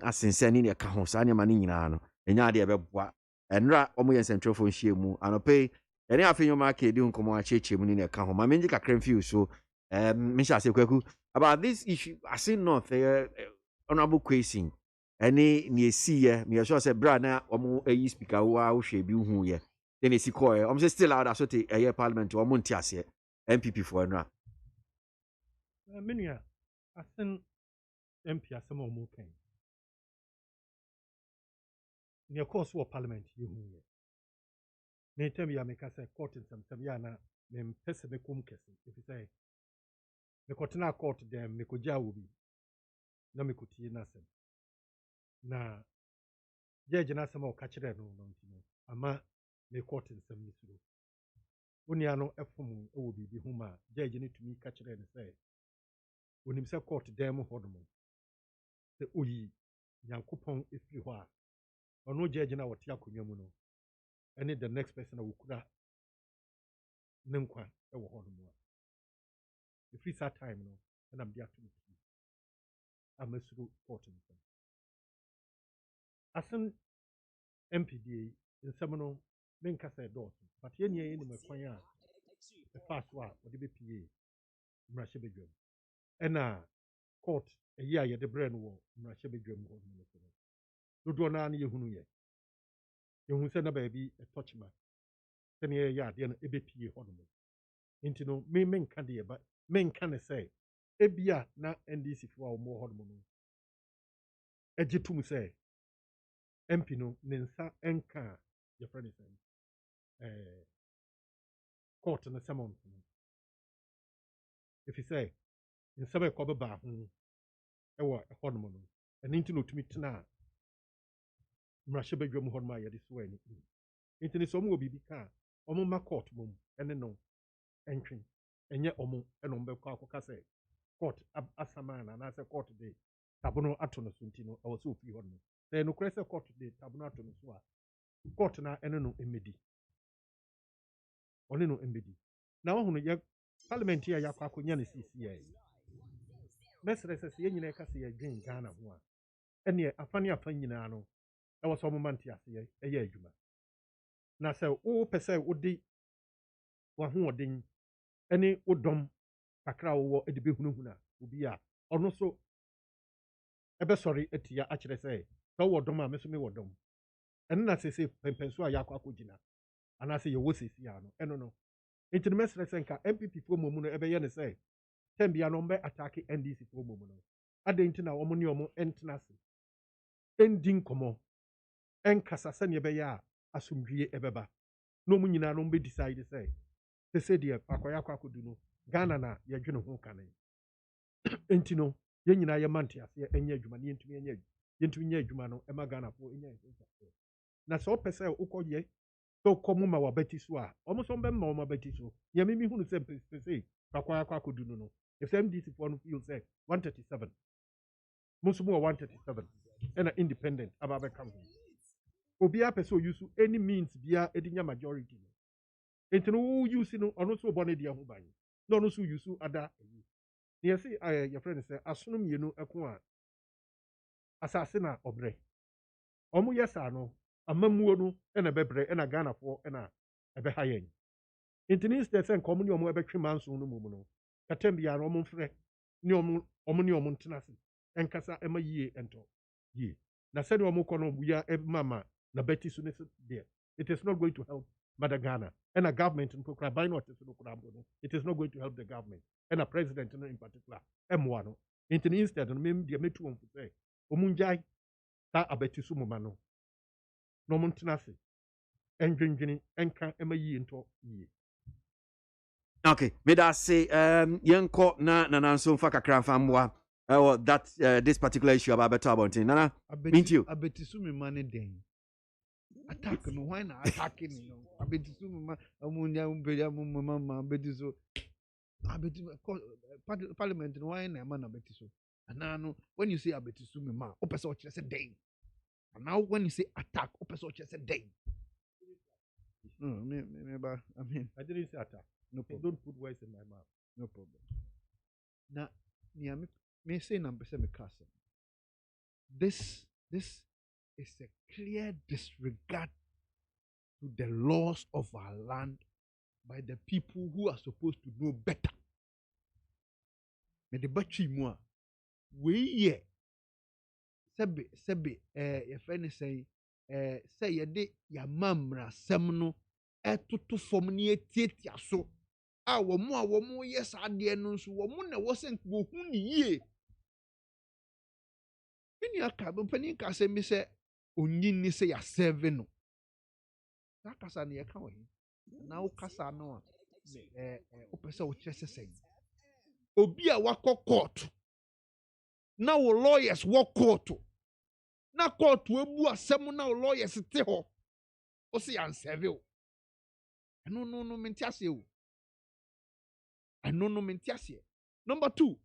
asensɛn ne ɛka ho saa nneɛma no nyinaa no ɛnyɛ adeɛ ɛbɛboa ɛnra ɔmo yɛ nsɛntwerɛfoɔ nhyia mu anɔpɛ yi ɛne afei nyɔma aka edi nkɔmɔ akyerɛkyerɛ mu ne ɛka ho ma mengye kakra mfii so menhyɛ ase kwaku about this issue ase north honorable KWASI ɛne ne ɛsiiɛ meyɛ sure sɛ berɛ a na ɔmo ayi speaker wo a wohwɛ bi wohuuɛ then ɛsi kɔɛ ɔmo sɛ still out aso te ɛyɛ parliament ɔmo nte aseɛ MPP foɔ no a me nua asen MP asɛm a ɔmo kan nea ɛkɔɔ so wɔ parliament yɛhuuɛ na ɛtam yɛ a meka sɛ court nsɛmsɛm yɛ a na mempɛ sɛ mɛkɔm kɛse ɛfiri sɛ mekɔtena court dɛm mekɔgyaa wɔ bi na mekɔtie no asɛm na gyɛgye no asɛm a ɔka kyerɛɛ no no nti no ama me court nsɛm no suro wo nua no ɛfom ɛwɔ biribi ho ma gyɛgye no tumi ka kyerɛɛ no sɛ onim sɛ court dan mu hɔ nom sɛ oyi nyankopɔn ɛfiri hɔ a ɔno gyɛgye no a wɔte akonnwa mu no ɛne the next person a wɔkura ne nkwa ɛwɔ hɔ nom a ɛfiri saa time no ɛnam de ato no tumi a masuro court nsɛm asen MPD yi nsɛm no menka sɛ dɔɔso but yɛnea yɛnim ɛkwan a ɛfa so a wɔde bɛpie mmarahyɛ badwam ɛna court ɛyi a yɛde brɛ no wɔ mmarahyɛ badwam hɔ no so no dodoɔ no ara no yɛhunu yɛhu sɛ na baabi ɛtɔkyema sɛnea yɛyɛ adeɛ no ɛbɛpie hɔ nom nti no menka deɛ ba menka ne sɛ ebia na NDC foɔ a wɔwɔ hɔ nom no ɛgye tom sɛ MP no ne nsa ɛnka a yɛfrɛ ne sɛ court no sɛmɔns no ɛfiri sɛ nsɛm a ɛkɔ bɛbaa ho ɛwɔ ɛhɔ nom no ɛno nti na ɔtumi tena a mmarahyɛ badwam hɔ nom a yɛde so ani nti ne sɛ ɔmo wɔ biribi ka a ɔmo ma court mom ɛne no ɛntwe ɛnyɛ ɔmo ɛna ɔmo bɛkɔ akɔka sɛ court asaman anaasɛ court de tabono ato no so nti no ɛwɔ sɛ ofiri hɔ nom sɛ ɛnokorɛ sɛ court de tabono ato no so a court na ɛne no mmɛdi ɔne no mmɛdi na ɔhono yɛ parliament a yɛakɔ akɔnya no siisiɛ mɛsrɛ sɛ sɛ yɛn nyinaa ɛka sɛ yɛdwen Ghana ho a ɛneɛ afa ne afa nyinaa no ɛwɔ sɛ ɔmo ma nte aseɛ ɛyɛ adwuma na sɛ wopɛ sɛ wode w'ahoɔden ɛne wodɔm kakra a wowɔ de bɛhunahuna obi a ɔno so ɛbɛsɔre atia akyerɛ sɛ sɛ wowɔ dɔm a me so mewɔ dɔm ɛno na sɛsɛ pɛmpɛnso a yɛakɔ akɔgyina anaasɛ yɛwɔ sɛsi a no ɛno no nti no mɛsrɛ sɛ nka MPP foɔ mmom no ɛbɛyɛ ne sɛ tɛm bia no ɔmbɛ atake NDC foɔ mmom no adɛn nti na ɔmo ne ɔmo ɛntena ase ɛndi nkɔmmɔ ɛnkasa sɛneɛ ɛbɛyɛ a asomdwie ɛbɛba na ɔmo nyinaa no ɔmbɛ decide sɛ sɛsɛ deɛ akɔyɛ akɔ akɔdu no Ghana na yɛdwene ho kane nti no yɛn nyinaa yɛma nte aseɛ ɛnyɛ adwuma na yɛntumi nyɛ adwuma no ɛma Ghanafoɔ ɛnyɛ nsensaseɛ na sɛ wopɛ sɛ wokɔyɛ sɛ wokɔ mu ma wabati so a ɔmo nso bɛma ɔmo abati so yɛ mimi hunu sɛ mpɛsɛ akɔyɛ akɔ akɔdu no no ɛsɛ MDC foɔ no feel sɛ 137 mo nso mu wɔ 137 ɛna independent aba bɛka ho obiara pɛ sɛ oyi so any means biara ɛde nya majority no nti no wo use no ɔno nso bɔ ne deɛ ho ban na ɔno nso use ada ayi na yɛse yɛfrɛ no sɛ asono mmienu ɛko a asase na ɔbrɛ ɔmo yɛ saa no amammuo no ɛna ɛbɛbrɛ ɛna Ghanafoɔ ɛna ɛbɛha yɛn nti ne instead sɛ nka ɔmo ne ɔmo ɛbɛtwe manso no mu no katam biara ɔmo mfrɛ ne ɔmo ntena ase ɛnkasa ɛma yie ɛntɔ yie na sɛdeɛ ɔmo kɔ no wia ɛmama na bɛti so ne so deɛ it is not going to help Mother Ghana and a government in Kokra by not it is not going to help the government and a president in particular M1 instead of me the metu on say omunjai ta abetusu mumano no montanasi enjinjini enka emayi into ye okay me da say yenko na nananso mfa kakra mfa mwa that this particular issue about better about nana abetusu me money den attack no why not attacking you abetusu mama amunya umbeya mama abetusu parliament no why na man abetusu and now when you say abetusu mama opesa o chese den and now when you say attack opesa o chese den me I mean I didn't say attack. No problem. Don't put words in my mouth. No problem. na nea me say na mpɛ sɛ meka asɛm. This is a clear disregard to the laws of our land by the people who are supposed to know better. Me de batwi mu a wei yɛ sɛbe yɛfrɛ ne sɛ sɛ yɛde yɛama mmaransɛm no ɛtoto fam ne yɛtiatia so a wɔn yɛ saa adeɛ no nso wɔn na ɛwɔ sɛ wɔhu ne yie. Mini aka mpanin ka asɛm bi sɛ onyini sɛ yɛasɛve no. Saa kasa no yɛka wɔ he na wo kasa no a wopɛ sɛ wokyerɛ sɛ sɛn. Obi a wakɔ court na wo lawyers wɔ court na court ebu asɛm na wo lawyers te hɔ o se yɛansɛve o. No mente aseɛ o. No mente aseɛ. Number 2,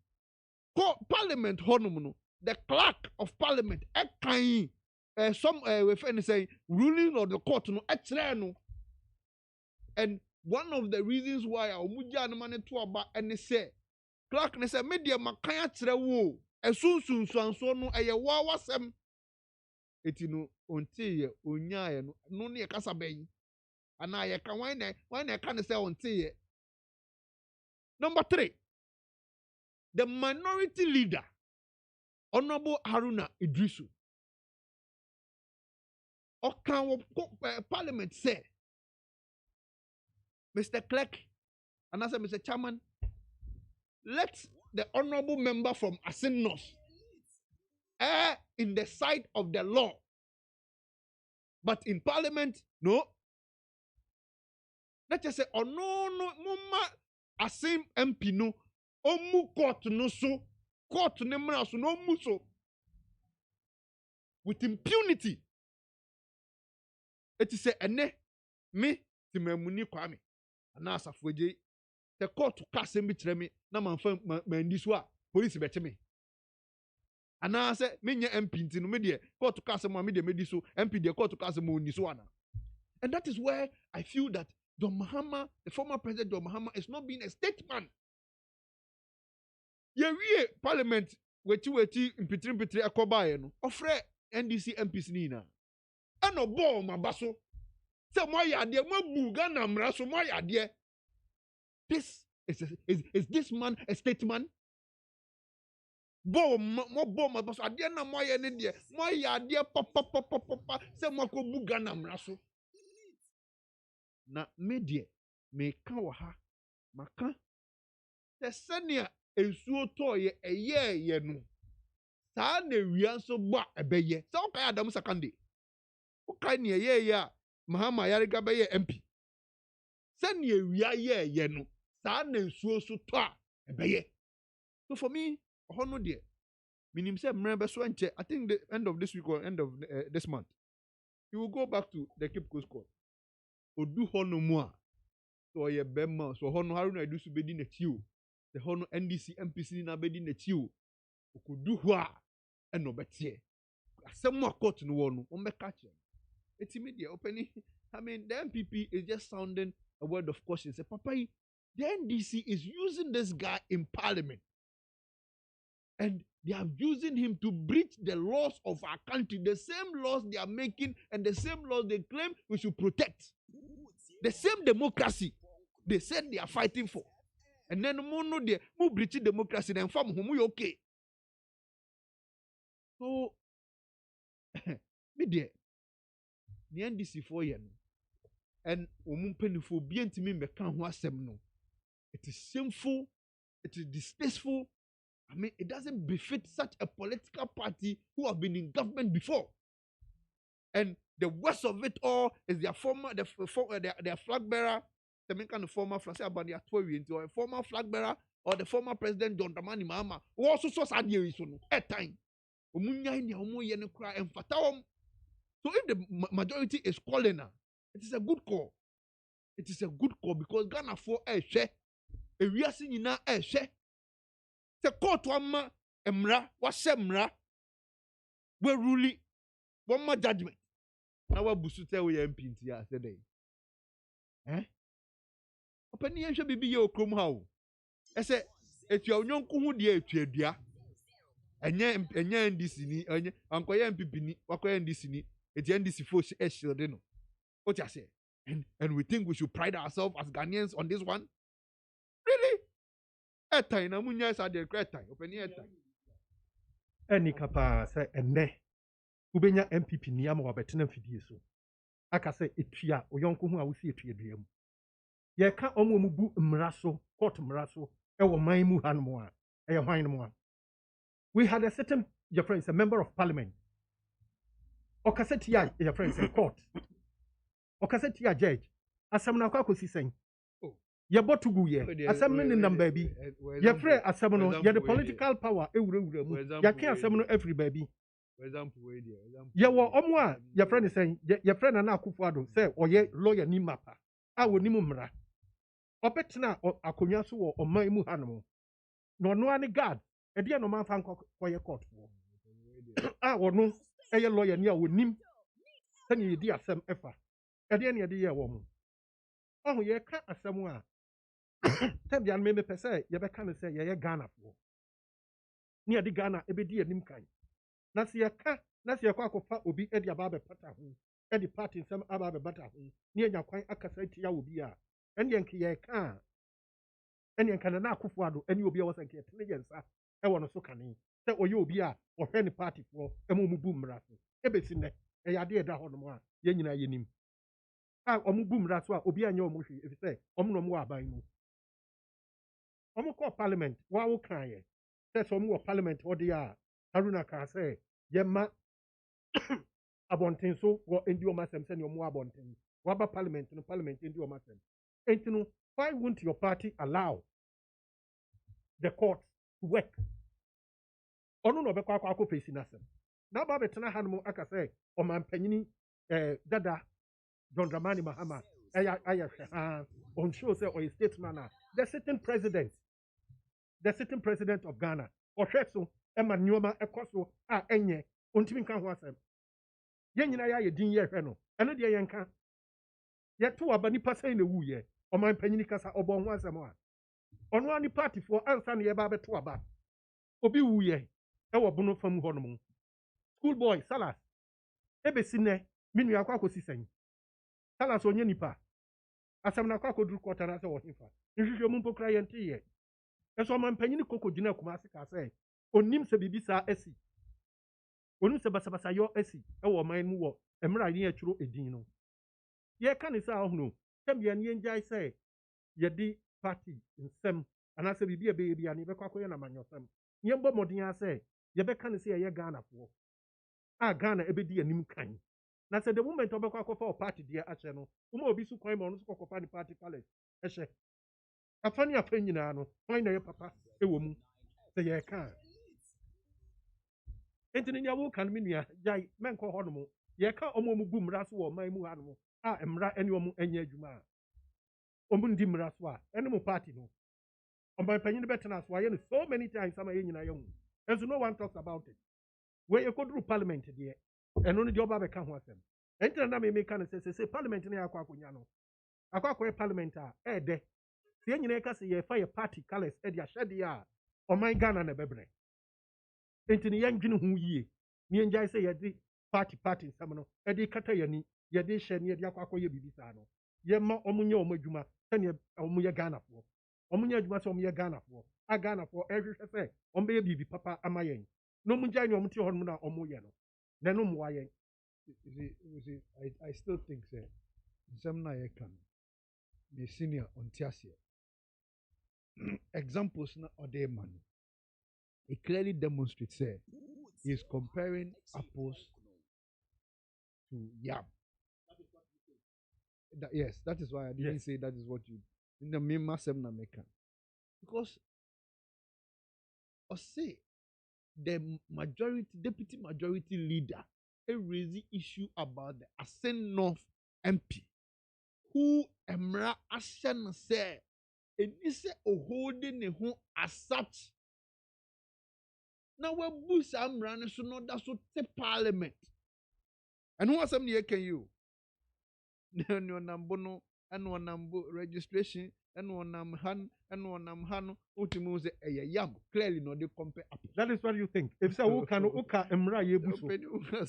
parliament hɔnom no, the clerk of parliament ɛkan we friend say ruling of the court no ɛkyerɛ no. And one of the reasons why ɔmo gya no ma ne to aba ɛne sɛ clerk ne sɛ media makan akyerɛ wo ɛsunsunsuanso no ɛyɛ wa wasɛm. Eti no ontie onyae no ne kasa bɛyi ana yɛ ka wan na ɛka ne sɛ ontie. Number 3, the minority leader Honorable Haruna Idrisu Okan parliament say Mr. Clerk and I said Mr. Chairman, let the honorable member from Asinos err in the sight of the law. But in parliament, no. Let's just say, oh no, mama Asim MP no, omu court no so, court ne mra so no muso. With impunity. It is a ene me timemuni kwame. Ana asafweje the court kase mi kyerɛ me na manfa mandi so a police bɛkye me. Ana sɛ menye MP nti no me de court kase mo me de medi so MP de court kase mo ni so ana. And that is where I feel that John Mahama, the former president John Mahama, is not being a statesman. Ye parliament weti mpitiri akobaye no ofre NDC MPs ni na. Eno ball mabaso. Se mo yade mo bu Ghana mra so mo yade. This is this man a statesman? Ball mabaso ade na mo ye ne de. Mo yade papa se mo ko bu Ghana mra so. Na media me ka wa ha maka te senia ensuo toye ye no saa na wia so gba ebeye sa o kai Adam Sakande o kai ne ye a Mahama Yarega be ye MP senia wia ye no saa na ensuo so to a ebeye. So for me ho no de minim say mre be so enche. I think the end of this week or end of this month you will go back to the Cape Coast Court. Odu hono mu a so ye bema so hono Haruna Idusu bedi na chi o the hono NDC MPC na bedi na chi o okodu ho a eno betie asem a court no wo no o meka kire eti media opening. I mean the MPP is just sounding a word of caution. Say papa the NDC is using this guy in parliament and they are using him to breach the laws of our country, the same laws they are making and the same laws they claim we should protect. The same democracy they said they are fighting for. And then no de mu breach democracy then farm whom okay. So me there the NDC for you and penifo bi ntimi meka ho asem no. It is shameful, it is distasteful. I mean, it doesn't befit such a political party who have been in government before. And the worst of it all is their flag bearer, the main kind of former flag or a former flag bearer or the former president John Dramani Mahama who also saw sad years at time. So if the majority is calling her, it is a good call. It is a good call because Ghana for a share, a reason in a share. The court one emra was emra we really one more judgment. Now what busute we MP ntia today. Opani yen hwe bibi ye okrom ha o. E say etua onyonko hu de etua dua enye ndc ni enye ankoye mpp ni wakoye ndc ni etia ndc fo shield no what you say and we think we should pride ourselves as Ghanaians on this one really etai na munya sa de etai openi etai Any kapa say ene ubenya MPP ni ama wabetena mfidie so aka say etua oyonko hu a wosi etua dua mu ye ka omo mu bu mmara so court mmara so e wo man mu han mo a e ye hwan no mo a we had a certain your friend a member of parliament okasetia your friend say court okasetia judge asam na kwa kosi sen ye botugu ye asam no nam baabi ye frɛ asam no ye the political power ewurawura mu ya ka asam no every baabi for example we there ye wo omo a ye frɛ ne sen ye frɛ na akufo ado sɛ ɔyɛ lawyer ni mapa a woni mu mmara ɔbɛtena akonwa so wɔ ɔman mu hanom na ɔno ani guard ɛdeɛ no man fa nkɔyɛ court fo a ɔno ɛyɛ lawyer ni a wonim sɛnea yɛdi asɛm ɛfa ɛdeɛ ne yɛde yɛ wɔ mo ɔho yɛka asɛm a tɛbia no mepɛ sɛ yɛbɛka no sɛ yɛyɛ Ghana foɔ ne yɛde Ghana ɛbɛdi anim kan na sɛ yɛka na sɛ yɛkɔ akɔfa obi ɛde aba abɛpata ho ɛde party nsɛm aba abɛbata ho ne yɛnya kwan akasa tia wɔ bi a ɛne yɛnka yɛka a ɛne yɛnka na akofo ado ɛne obi a wɔsɛ nka yɛtene yɛn nsa ɛwɔ no so kane sɛ ɔyɛ obi a ɔhwɛ ne party foɔ ɛma ɔmu bu mmara so ɛbɛsi nnɛ ɛyɛ adeɛ ɛda hɔ nom a yɛn nyinaa yɛnim a ɔmo bu mmara so a obi anyɛ ɔmo hwee ɛfisɛ ɔmo na ɔmo wɔ aban mu ɔmo kɔɔ parliament wɔawo kan yɛ sɛ sɛ ɔmo wɔ parliament hɔ deɛ a haruna kaa sɛ yɛma abɔnten so wɔ ndi ɔmo asɛm sɛ ne ɔmo wɔ abɔnten wɔaba parliament no parliament ndi ɔmo asɛm enti no why won't your party allow the court to work ɔno na ɔbɛkɔ akɔ fesi n'asɛm na aba abɛtena ha no mu aka sɛ ɔmampanyini dada John Dramani Mahama ayɛ hwɛ ha on show sɛ ɔyɛ statesman a the sitting president of Ghana ɔhwɛ so ɛma nneɛma ɛkɔ so a ɛnyɛ ontimi nka ho asɛm yɛn nyinaa yɛayɛ din yɛhwɛ no ɛno deɛ yɛnka yɛto aba nipa sɛn na wuyɛ ɔmampanyini kasa ɔbɔ ho asɛm a ɔno ani partyfoɔ ansa na yɛba abɛto aba obi wuyɛ ɛwɔ bono fam hɔ nom school boy Salas ebesi nnɛ me nua akɔ akɔsi sɛn Salas onye nipa asɛm na akɔ akɔduru kɔta na sɛ wɔhefa nhwehwɛ mu mpo kora yɛnte yɛ ɛso ɔmampanyini koko gyina kuma ase ka sɛ onim sɛ biribi saa asi onim sɛ basabasayɔ asi ɛwɔ ɔman mu wɔ mmerɛ a yɛn atwuro edin no yɛka ne sɛ ahono tɛmbea ne yɛngyae sɛ yɛde party nsɛm anaasɛ biribi a ɛbɛyɛ bia ne yɛbɛkɔ akɔyɛ namanyɔsɛm yɛmbɔ mmɔden a sɛ yɛbɛka ne sɛ yɛyɛ Ghanafoɔ a Ghana ɛbɛdi anim kan na sɛ the moment ɔbɛkɔ akɔfa ɔ party deɛ ahyɛ no woma obi so kwan ma ɔno so kɔkɔfa ne party palace ɛhyɛ afa ne afa nyinaa no kwan na yɛ papa ɛwɔ mu sɛ yɛka a enti ne nea woka no me nua gyae mɛnkɔ hɔ no mu yɛka ɔmo mu bu mmara so wɔ ɔman mu ha no mu a mmara ɛne ɔmo ɛnyɛ adwuma a ɔmo ndi mmara so a ɛne mo party no ɔmanpanyin bɛtena so ayɛ no so many times ama yɛn nyinaa yɛhu ɛnso no one talks about it wei yɛkɔduru parliament deɛ ɛno no deɛ ɔba bɛka ho asɛm ɛntina na memeka no sɛ parliament no yɛ akɔ akɔnya no akɔ akɔyɛ parliament a ɛɛdɛ sɛ yɛn nyinaa ka sɛ yɛfa yɛ party colours ɛde ahyɛdeɛ a ɔman Ghana na ɛbɛbrɛ enti ne yɛndwene ho yie ne yɛngyae sɛ yɛde party nsɛm no ɛde kata yɛni yɛde hyɛ ne yɛde akɔ akɔyɛ biribi saa no yɛma ɔmo nyɛ ɔmo adwuma sɛneɛ ɔmo yɛ Ghanafoɔ ɔmo nyɛ adwuma sɛ ɔmo yɛ Ghanafoɔ a Ghanafoɔ ɛhwehwɛ sɛ ɔmo bɛyɛ biribi papa ama yɛn na ɔmo gyae ne ɔmo te hɔ nom na ɔmo yɛ no na ɛno mmoa yɛn. I still think sɛ nsɛm na yɛka no ne senior ɔnte aseɛ examples na ɔde ma no it clearly demonstrates say he is comparing apples to yam. Yes, that is why I didn't say that is what you in the main masem na meka. Because I say the deputy majority leader raised the issue about the Asen North MP who emra ashen say and he say holding a home as such. Now we boost amran so no that's what the parliament. And who was some near can you? No nambono and one nambo registration and one han and one han ultimus a yam clearly no they compare up. That is what you think. If so, uka emra yebuso. Uka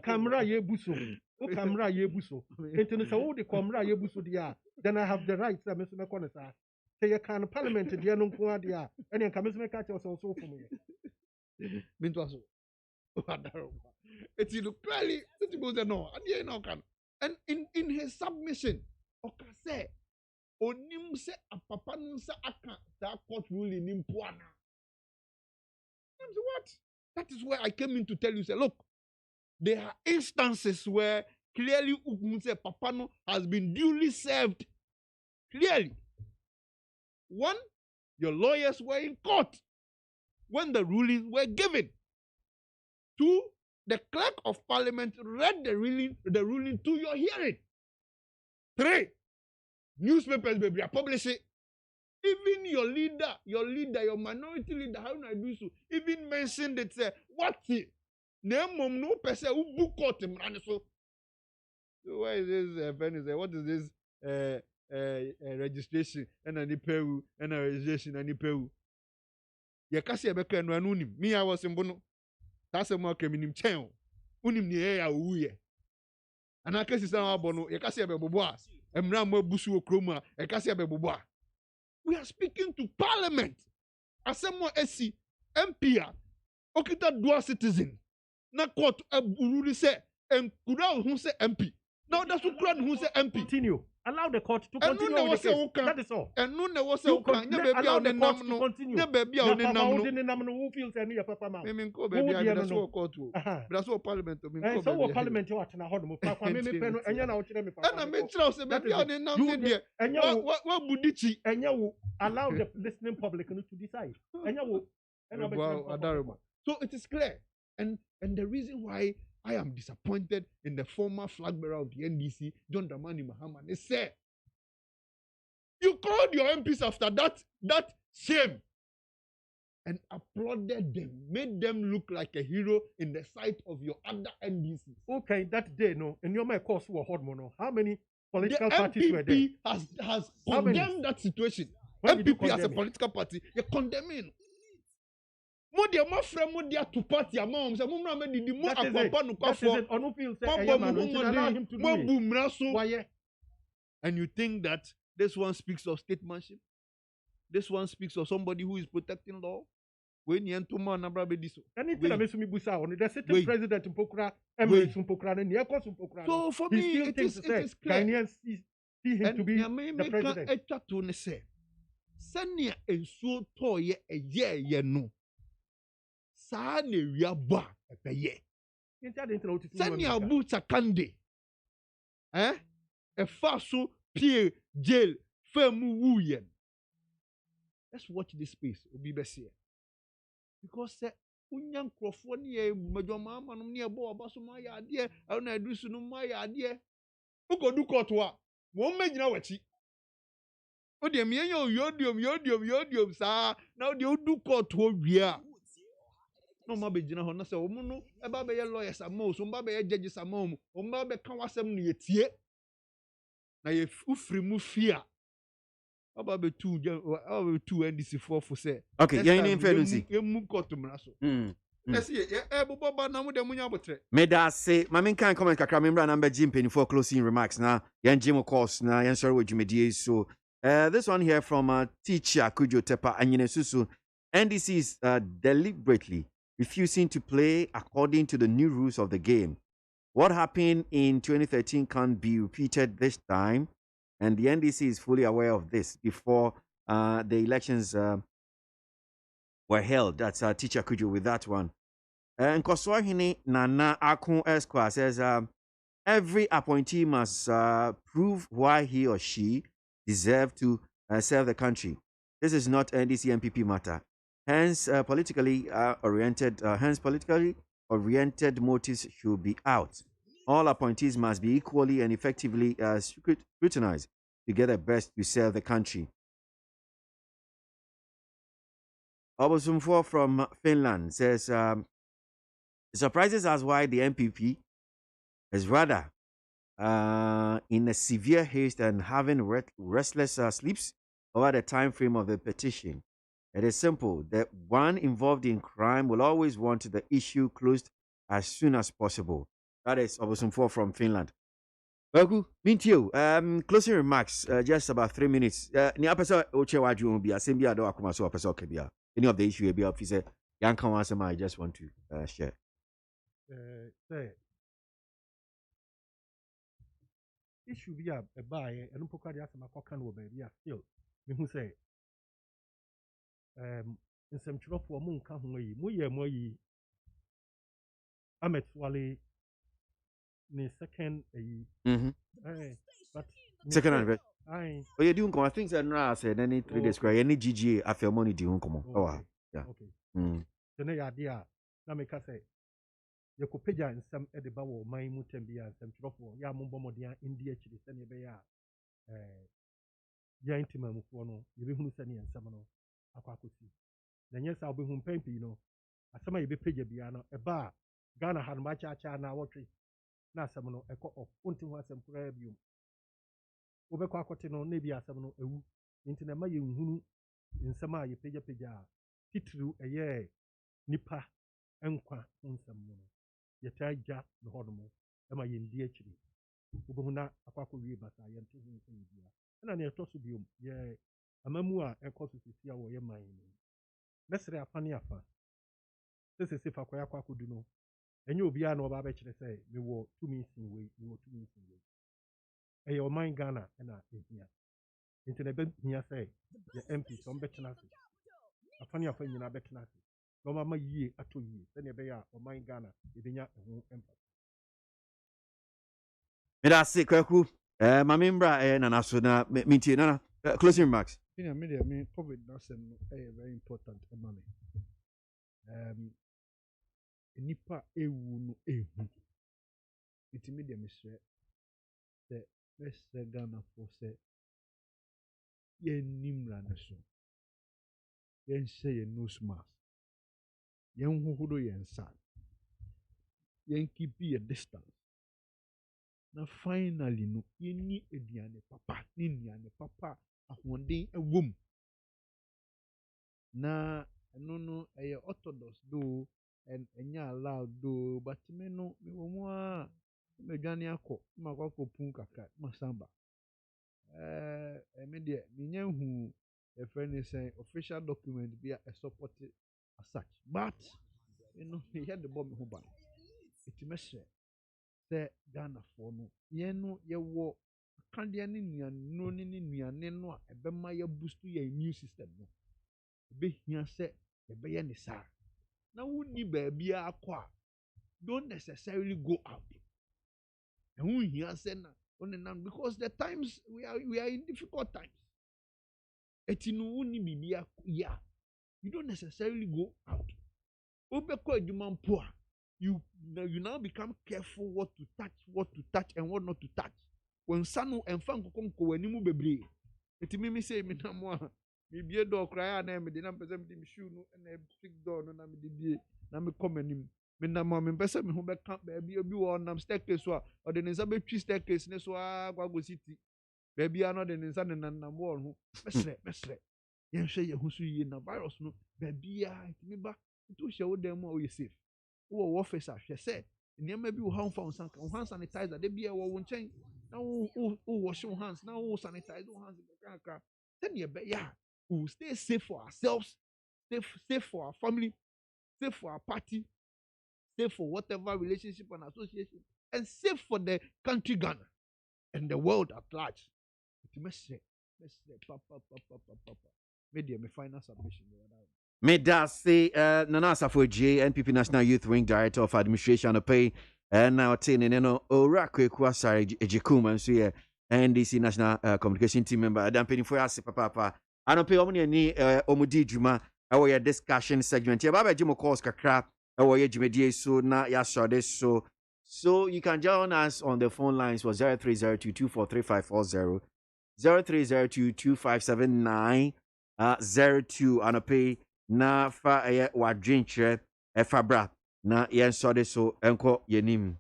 emra yebuso. Uka emra yebuso. Into the Saudi comra yebuso dia. Then I have the rights that Mr. Mekonesa. Say you can parliament dia no kwa dia. And then come Mr. Catch us also for me. Mintoso. It's clearly it no. And no can. And in his submission, Okase onim se apapa no nsa aka that court ruling in Puana. What? That is where I came in to tell you, say, look, there are instances where clearly Ukumse Papano has been duly served. Clearly. One, your lawyers were in court when the rulings were given. Two, the clerk of parliament read the ruling to your hearing. Three, newspapers baby publish it. Even your leader, your minority leader, how do I do so? Even mentioned it, say, what's it? No person who book court him. So why is this what is this registration and any pay and a registration and any pay? You can't see a becker no unim. Me, I was in Bono. That's a mark in channel. Unim ni air uye. And I can see some bono, you can't see a bebois. And Rambo Busu Kroma, a Cassia bebois. We are speaking to Parliament. As someone SC, MP, Okita dual citizen. Na court Ururi say, and Kura who say MP. Now that's who Kura who say MP. Continue. Allow the court to continue. That is all. And no, there was a allow the court to continue. The baby on the number who feels any of Papa Mount. That's what court. That's what Parliament. So what Parliament you are to hold me. And you're now telling me. And I mean, the baby on the number. And what Budichi? And you allow the listening public to decide. And you will. So it is clear. And the reason why I am disappointed in the former flag bearer of the NDC, John Dramani Mahama. They said, you called your MPs after that shame and applauded them, made them look like a hero in the sight of your other NDCs. Okay, that day, no, and you're my course who are hot mono. How many political parties were there? The MPP has condemned that situation. MPP as a political party, you're condemning. Modia ma frem modia to party among se mumra me didi mo akwapa no kwafo onu feel say allow him to do it. And you think that this one speaks of statesmanship? This one speaks of somebody who is protecting law? When you enter man abra be diso. Anything that me busa on the sitting president Mpokra Emirates Mpokra and Yakos Mpokra. So for me it is clear. Ghanaians see him to be the president. Etwa to ne se. Sania ensuo toye ye no. Saa ne wia ba ebeye. Sani abu sakande. E faso pie jail femu wuyen. Let's watch this space. Obi bese. Because unyan krofo ni e medwoma manum ni ebo obaso ma ya ade, na edusu no ma ya ade. Ukodu koto a, wo megina wachi. O de me yan yodium sa, na de odu koto wi a. No ma be gina ho na se o mu no e ba be ye lawyers amount so ba be ye judges amount o ma be kan wasem no ye tie na ye ufiri mu fia aba be tu NDC for say okay yan ni fair nsi e mu court mra so esi e bobo ba na mu de munya botre me da say ma men kan comment kakra member number Jimpeni for closing remarks na yan jim course na yan sorry with Jumedie. So this one here from teacher Kujo Tepa Anyine Susu. NDC is deliberately refusing to play according to the new rules of the game. What happened in 2013 can't be repeated this time, and the NDC is fully aware of this before the elections were held. That's Teacher Kujo with that one. And Koswahini Nana Akun Esquire says every appointee must prove why he or she deserves to serve the country. This is not NDC MPP matter. Hence, politically oriented motives should be out. All appointees must be equally and effectively scrutinized to get the best to serve the country. Obosumfo from Finland says, it surprises us why the MPP is rather in a severe haste and having restless sleeps over the time frame of the petition. It is simple. The one involved in crime will always want the issue closed as soon as possible. That is Obosumfo from Finland. Well, Mintio, closing remarks, just about 3 minutes. Ni apesa oche waju bi asembi ado akoma so apesa okebia. Any of the issue be up, say, young can I just want to share. Say, issue be a buy, and Poka de Asama Kokan will be still. Me who say, in some trouble for moon come away, Muye, Amet Wally, ne second but Second and I oh, you're doing come. I think that now said any 3 days cry, any GGA after money doing come. Oh, wow. Yeah. Okay. Mm. So now idea, na make us say, you could pay in some edible or my mutembia and some trouble, ya mumbomodia India chili, send you bear, ya intimate mufono, you be who send and samano, aquacusi. Then yes, I'll be home painting, as some may be paid a bar, Ghana had much a child now, what tree. Na samano eko of unti wa semprae biom obekwa akote no na bi asam no ewu nti na ma ye nhunu nsam a ye peja titru eye nipa enkwa nsam no ye taja no hodomo e ma ye ndi akiri obehu na akwakọ wie basa ye nto hu nso bia na na eto so biom ye amamu a ekoso sisia wo ye man no mesre apane afa sese fa kwaya akwakọ du no enye obi a na oba be kire say me wo tumi sin we eyo man Ghana na ehia nti na be hia say ye MP so mbetena se afani afa nyina betena se no mama yie ato yie se ne be ya o man Ghana ebenya eho empa Me da se kwaku mame mbra na na so na mintie na closing remarks. In media, me COVID doesn't very important, mommy. Nipa ewu no ehu. It media me say let's say Ghana for say ye nimra na so. Yen say ye nose mask. Yen huhudo yen san. Yen keep your distance. Na finally no yeni ediane papa ni niane papa ahonden ewom na eno no eye orthodox do and enya allowed do but me no me wo mu a me dwane akọ ma kwakọ pun kakra ma samba me de me nya hu e friend is saying official document be a support as such but you know he had the bomb ho ban it measure say Ghana for no ye no ye wo akande ne nuano ne nuane no a ebema ya boost your immune system no be hia say e be ye ne sa na woni ba bia akọ don't necessarily go out and who hia say na onenam because the times we are in difficult times etinu woni bibia ya you don't necessarily go out obekọ adwuma mpo a you now become careful what to touch and what not to touch. When sanu and fan ko wanimu bebre. Etimi mi say mi na mo a mi bie door cry na me de na pese me shoe no na big door no na me de bie na me come anim. Me na mo me pese me ho be ka ba bi obi wo nam staircase so a o de nsa betwi staircase ne so a gwago city. Ba bia no de nsa ne nam wall ho. Mesre. Yen hwe ye husu yi na virus no ba bia etimi ba to hwe wo dem a o ye safe. Wo officer hwe say niam bi wo hand phone sanka wo hand sanitizer de bia wo nchen na wo wash your hands na wo sanitize your hands kaka then you be yeah we stay safe for ourselves safe for our family safe for our party safe for whatever relationship and association and safe for the country Ghana and the world at large it must say papa media me final submission Me da say Nana Safoje, NPP National Youth Wing Director of Administration of Pay, and now Tin and no Orakwe KWASI Ejikuma, so yeah, NDC National Communication Team member. Adam Penny for us, Papa. I don't pay only any Omudi Juma, our discussion segment. Yeah, Baba Jimo calls Kakra, our Jimedi, so now Yasha, so you can join us on the phone lines for 0302243540, 0302257902, and pay. Na fa wadwenkyerɛ ɛfa bra na yɛnsɔde so ɛnkɔ yɛnim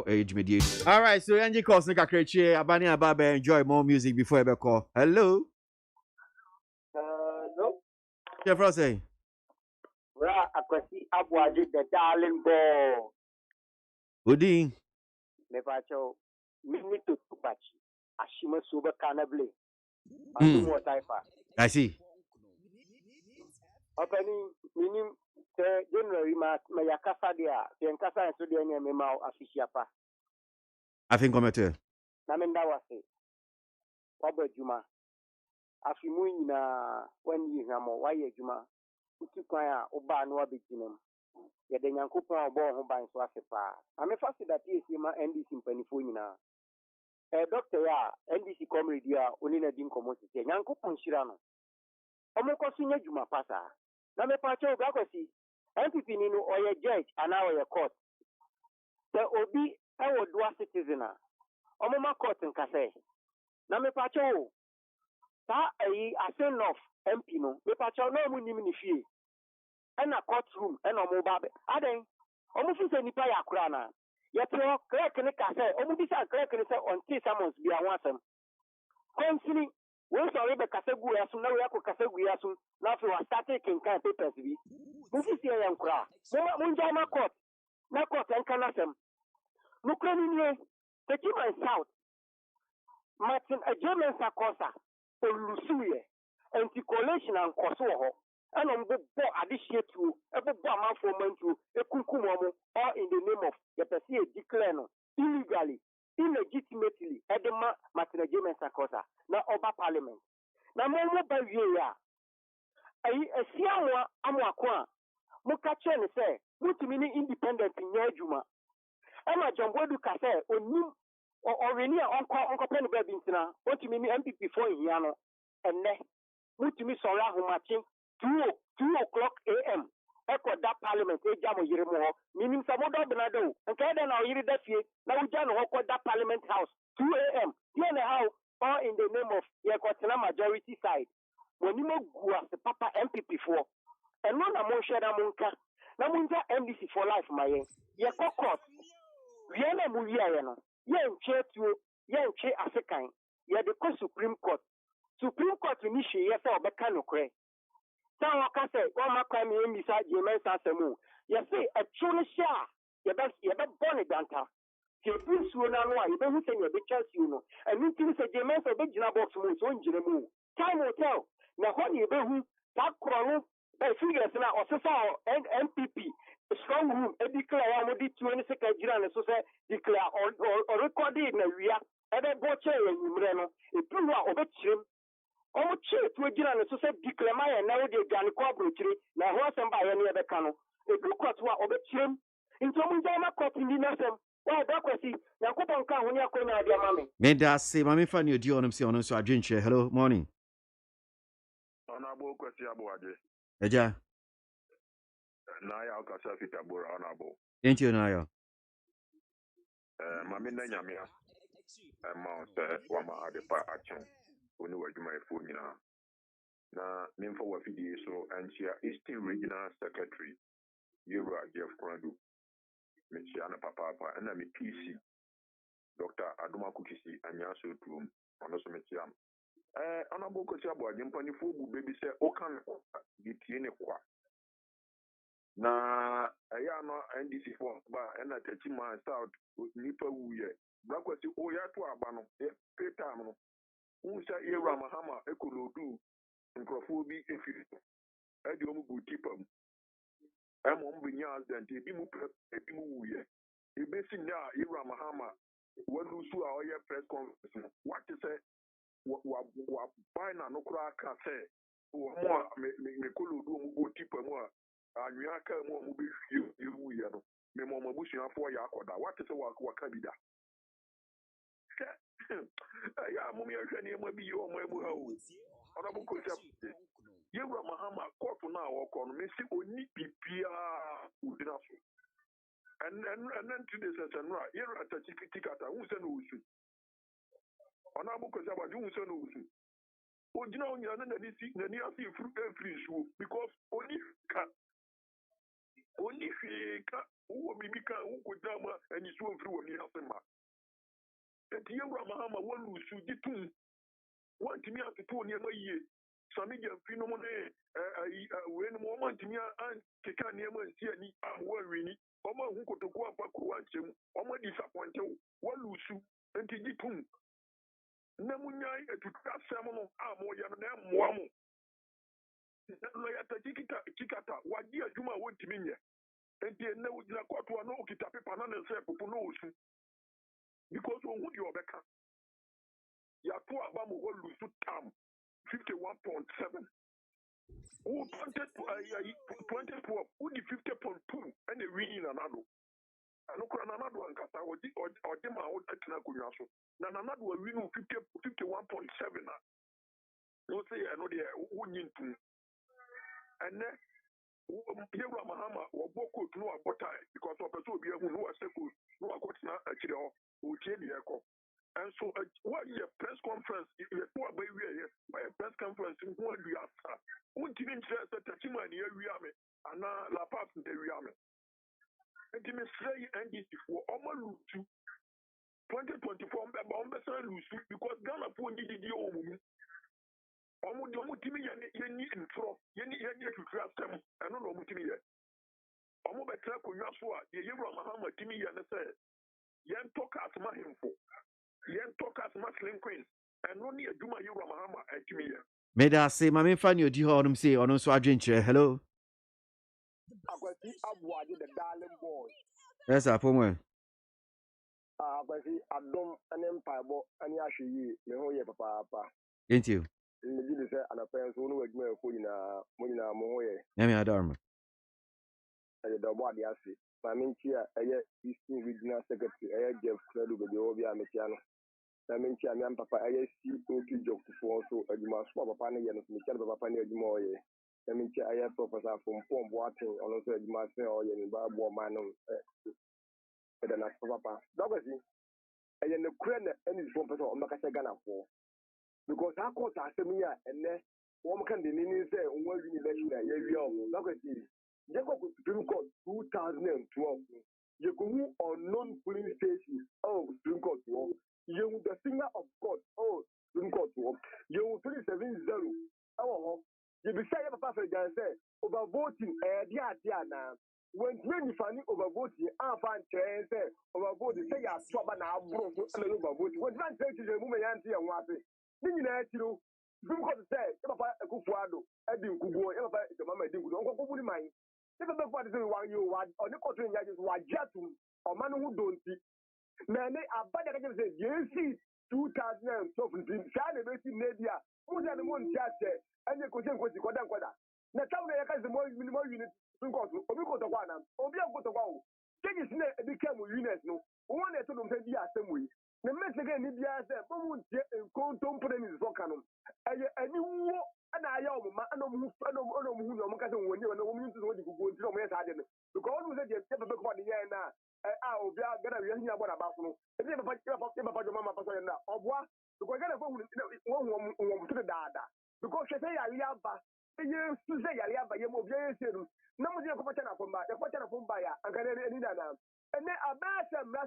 age media. All right, so Angie calls Nika Kreche, Abani Ababa, enjoy more music before I call. Hello. No. Yeah, for say. Ra akwasi ABOAGYE the darling boy. Udi. Nevacho. Mini to tupachi. Ashima suba kanable. Adumo taifa. I see. Opening minim January ma yakasa dia. Yankasa and so dia nye me ma afishiapa. I think I'm at Na menda wase. Waba juma. Afimu nyina wani hamo waye juma. Uti kwaya oba no abeginem. Yɛde nyankopɔn ɔbɔ ho ban so ase paa amefa se date esi ma NDC mpanifo nyinaa doctor ya NDC comrade a oni na di nkɔmɔ sisi nyankopɔn hyira no ɔmo kɔ so nya dwuma pa saa na mepa kyɛw ga kwasi NPP ni no ɔyɛ judge anaa ɔyɛ court sɛ obi ɛwɔ dual citizen a ɔmo ma court nkasɛ na mepa kyɛw saa ayi asenof MP no mepa kyɛw na ɔmo nim ne fie ɛna courtroom ɛna ɔmo ba bɛ adan ɔmo fi sɛ nipa yɛ akora na yɛtɔ clerk ne ka sɛ ɔmo bi sɛ clerk ne sɛ ɔnte summons bi ho asɛm kɔnsini wɔn sɔre bɛ kasa gu ya so na wɔyɛ akɔ kasa gu ya so na afei wɔastate kenkan papers bi mo fi sie yɛ nkora mo ngya ma court na court ɛnka n'asɛm nokura ni nie tekiman south martin adwamen sakosa olusuuyɛ anti collation ankɔso wɔ hɔ ɛna ɔmo bɔ adehyɛ tuo ɛbɛbɔ amanfoɔ mantuo ekunkum ɔmo all in the name of yɛpɛsi yɛ declare no illegally illegitimately ɛde ma martin adwamen sakosa na ɔba parliament na mo ba wie a ayi esi amoa amoako a mo ka kyerɛ ne sɛ mutumi ne independent nyɛ adwuma ɛna jɔnbodu ka sɛ onim ɔreni a ɔnkɔpɛ ne baabi ntina otumi ne MPP fo nhia no ɛnɛ mutumi sɔre ahomakye 2 o'clock a.m. Echo that parliament, a jam of Yeremo, meaning some other Benado, and Kadan or Yiri Defi, now we can hold that parliament house, 2 a.m. Here and how, or in the name of Yakotina majority side. When you was the Papa MPP for, and one among Shada Munka, Namunja MDC for life, my Yako court, Vienna Muliano, Yan chair to Yan chair as a kind, Yet the Supreme Court. Supreme Court initiate yes or Becano Cray. Now, I say, one more time, you decide you may say, you say, a true share, you best born a danta. You put you know, you don't say your big chance, you know, and you think a James or big box moves on Jiramu. Time will tell. Now, when you be who that crown, by figures now, or so and MPP, a strong room, a declare, I would do 22 Jiran, so say, declare or record it in a real, and a butcher in Mureno, a prove of a chim. Omo chie to gina no so se declare na wo de gane ko abrochire na ho asem ba ye ne be ka no e du kwatu a obechirem nti omo nja ma kwatu ndi na asem wa da kwasi na kopon ka ho ne akonya ade ama me me da se ma me fa ne odi onum se ono so adwenche. Hello, morning. Honorable Kwasi ABOAGYE. Eja. Na ya okasa fitabora honorable. Thank you na yo. Mami na nyamia. Ma se wa ma adepa achon. Oni wadwuma efo nyina. Na memfa wa fidie so anchia Eastern Regional Secretary Yura Jeff Krandu. Mechia na papa na me PC Dr. Aduma Kukisi anya so tuom. Ono so mechia. Honorable Kwasi ABOAGYE mpanifo bu bebi se okan gitie ne kwa. Na ya no NDC for ba na Techima South nipa wuye. Brakwasi o ya to aba no peta no. Unsa Yura Mahama ekolodu nkrofo bi efi. Edi omu bu tipam. Emo mbinya accident ebi mu wuye. Ebesi na Yura Mahama walusu a oye press conference. What is say wa bina no kura ka say wo me kolodu omu bu tipam a anwia ka mu omu be wuye no. Me mo mabusuafo ya akoda. What is say wa ka bi da. Ya mummy ahwani emu bi yo mo emu ha o Honorable Kwasi ABOAGYE Yewura Mahama court na awoko no me si oni bibia udina so and today say no Yewura tikata hu se no usu Honorable Kwasi ABOAGYE hu se no usu ojina onya na ni asi free show because oni ka Only fika who will be Ukudama and his own through the Asema. And the Mahama one who should get to want me at the Tony and ye. Samidia Phenomena, when moment me and Tekaniama and Tiani are worrying. Oma who could go up a Kuachim, Oma disappointed, one who should and Tigitum. Namunya to cast Samono, Amoya, Moamo. Loyata Chikata, what dear Juma went to me. And they know the court will know Kita Panan and say, Pupunos. Because when you are back, Yaku Abamu will lose to Tam 51.7. Who planted 2012, who did 50.2 and a winning another. I look at another one, Kata, or Dema out at Nakuyaso. Nananadu will win 51.7. No say, I know they are winning to. And then, Yewra Mahama or Boko to know about time because of the Soviet who know a second, no, I got not actually who change the echo. And so, what is a press conference? If you are by a press conference, what do you ask? Who didn't say that the team in the area and now La Paz in the area? And you may say, and this for almost 2024, I'm lose because Ghana phone did the old. Almost the team you in front, you need to trust them. I don't know what to me yet. Almost better for your sword, the Yewra Mahama Timmy and say, Yan talk as my info. Yan talk as much Lincoln. And only a Juma Yewra Mahama at me. Made I say, my main fan, you do how say, on so I drink. Hello. Akwasi ABOAGYE the darling boy. Yes, I put Akwasi Adom and Empire and Yashi, the whole year, papa. Thank you. In the video, and a parents who know me for Munina Moye, Let me adorn. and the body I see. My main chair, a Eastern Regional Secretary, a Jeff Credo, the Obia Metiano. My main chair, and Papa, I see two jokes for so a Juma swap upon a Yan, Michel Papa Moye. I mean, I have Professor from Pom Watching, and also Juma or Yan Babo Manon, and then as Papa. Douglas, I am the Queen and his professor on Macasagana for. Because I caught Asemia and then one can the name say, one election, Douglas, Jacob Supreme Court 2012. You go on non-polling station, oh, Supreme Court, you the singer of God, oh, Supreme Court, you 27-0, oh, you be saying Papa say, overvoting, Diana. When you find overvoting, I find chance, overvoting, say, I swap an hour, overvoting. What man says to the woman, Auntie, and what it. Then you know, Supreme Court say, Papa, a Kufuado, Eddie Kubo, the Mamma, don't go to mine. If the best part is 1 year, or the country, Wajatum, or man who don't see. Man, I bet I can say, yes, 2012, Shana, basic media, who's the moon chat, and the question was the Kodan. Now, tell me, I can the more unit, Obico to one, Obia go to go. Take his name became unit, no one to them say, yeah, same way. The message again, India said, Boom, Contom put in his vocanum. And you and I am, I don't move, I don't know who you're when you're no woman to go to the West Island. Because we said, you have a big year now. I'll be going to hear about no. If you ever your mamma person now, or what? Because I got a phone to the dada. Because she say, I have you say, I have a year. No more than a question of the question of buyer, and can any now. And then a master will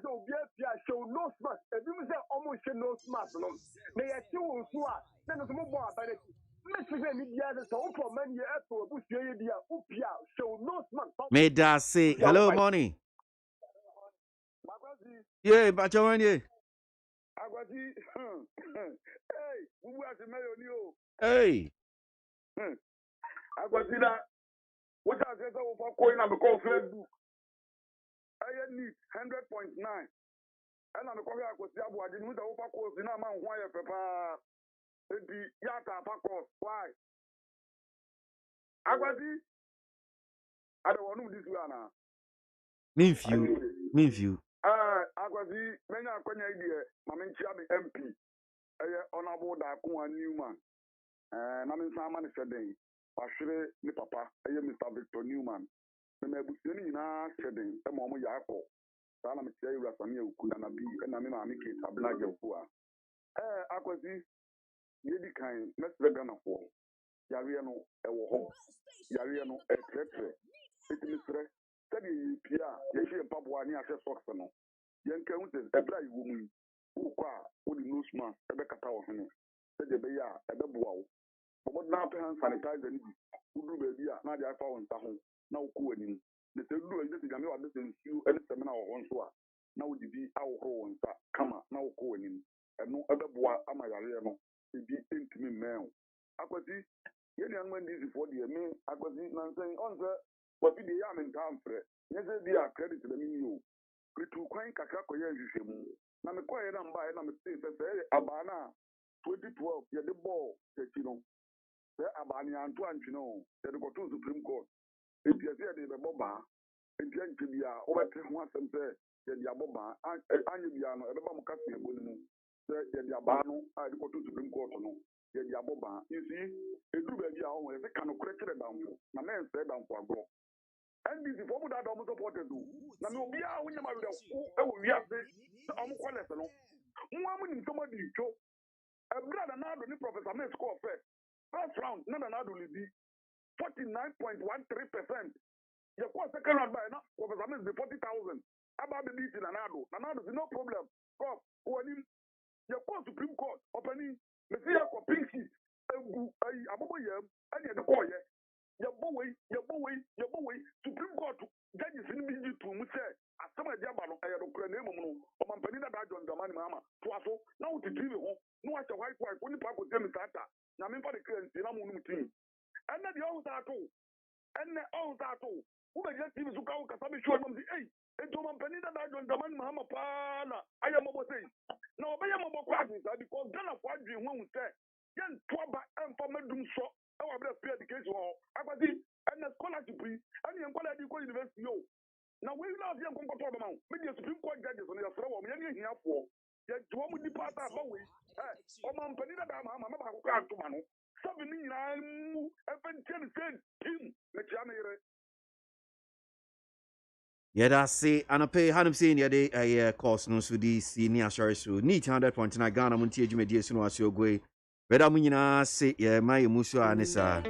show no smart. If you say almost no smart, they are two who are then it's more about it. For many years, show no smart. Made I say, hello, money. Yeah, but you want you. Hey, who was the mayor? Hey. I was in that. What I said over coin and because I need 100.9. And I'm going to go to ABOAGYE. You know the over course in a man why a papa. The Yata Paco. Why? ABOAGYE. I don't want to do this one. Mean few. ABOAGYE. Many are going to idea. Mamma MP. Honorable Dakua Newman. And I'm in Saman Seding. Ashre ni papa. Mr. Victor Newman. Me buseni na seding. Mo yako. Sana me tell you rasami ukuna na bi. Na me ma mi ke tabla gefu a. ABOAGYE. Yedi kan mesre Ghana for. Yare no e wo ho. Yare no e tretre. Eti misre Study Pia, Yashi Papua near Sox. Young countess, a dry woman who would lose mass, a better of him. Said the Baya, a double. But now parents sanitize and who do baby, now they are found Tahon, now cooling. The third do this is a new addition to any seminar or one soa. Now would be our home, Kama, now cooling. And no other boy, Amayariano, to be intimate male. I could see, young man, this is for the me, I could see nothing on the what did the arm in town for it. Yes, they are credit to the menu. Kritu kwai kakako ya jishemu. Na mekwa ya namba ya na mese abana 2012 ya the ball techino. Se abani antu anchino ya the kotu Supreme Court. Enti ya de boba. Enti ya nchibia obete ho asem se ya di aboba anye bia no ebeba mukasi ya bonu. Se ya di abano a the kotu Supreme Court no ya di aboba. You see eduru ba bia ho e se kanu krekere damfo. Na men se damfo agro. And this is what that almost supported do. Now, no, we are when you marry we have this. I'm quite no. One somebody show a brother now, the professor may score first round, none another will be 49.13%. Your second round by now, Professor May is 40,000. About the beat in Anado. Anado is no problem. When your Supreme Court opening, the see a pinky, a boy, and the boy. Your boy, Supreme Court judges in the to say, as some of Jabano, I had a cranium, or Mampanina Dajon, the money mamma, Twasso, now to TV home, no as a white wife, only park with them Tata, Namin for the currency, Namun team. And then the old tattoo, who may just give us to go, Kasabi showed them the eight, and to Mampanina Dajon, the money mamma, Pana, I am over saying. No, I am over classes, because Ghana for dream won't say, Yan Twaba and Famadum so. I will be education. I was in a scholarship, and you call it university. Now, we now see a comfortable amount. Maybe a Supreme Court judges on your throw, many here for. Yet, you want to depart that way. Oh, man, Penina, I'm a can't to man. 7 I'm Tim, the January. Yeah, that's it. And I pay Hanum saying yeah, they course no so the senior share so need 100.9 Ghana Montie Jumedi so no asio go. Whether we na say yeah my musu anisa.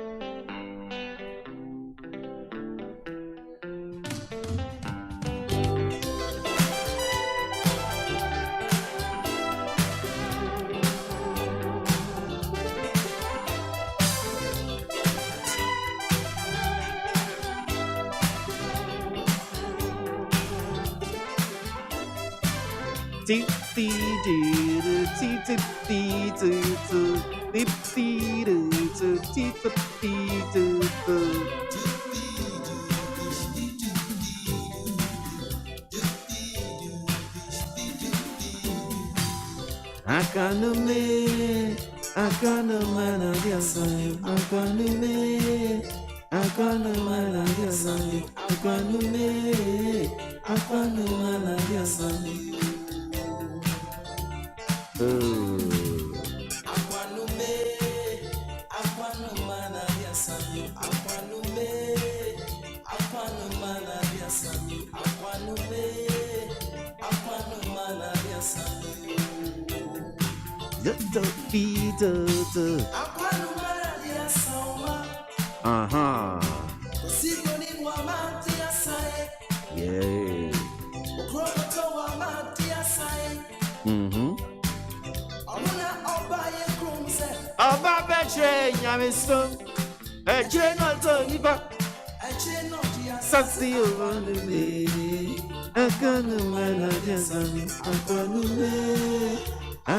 Yeah.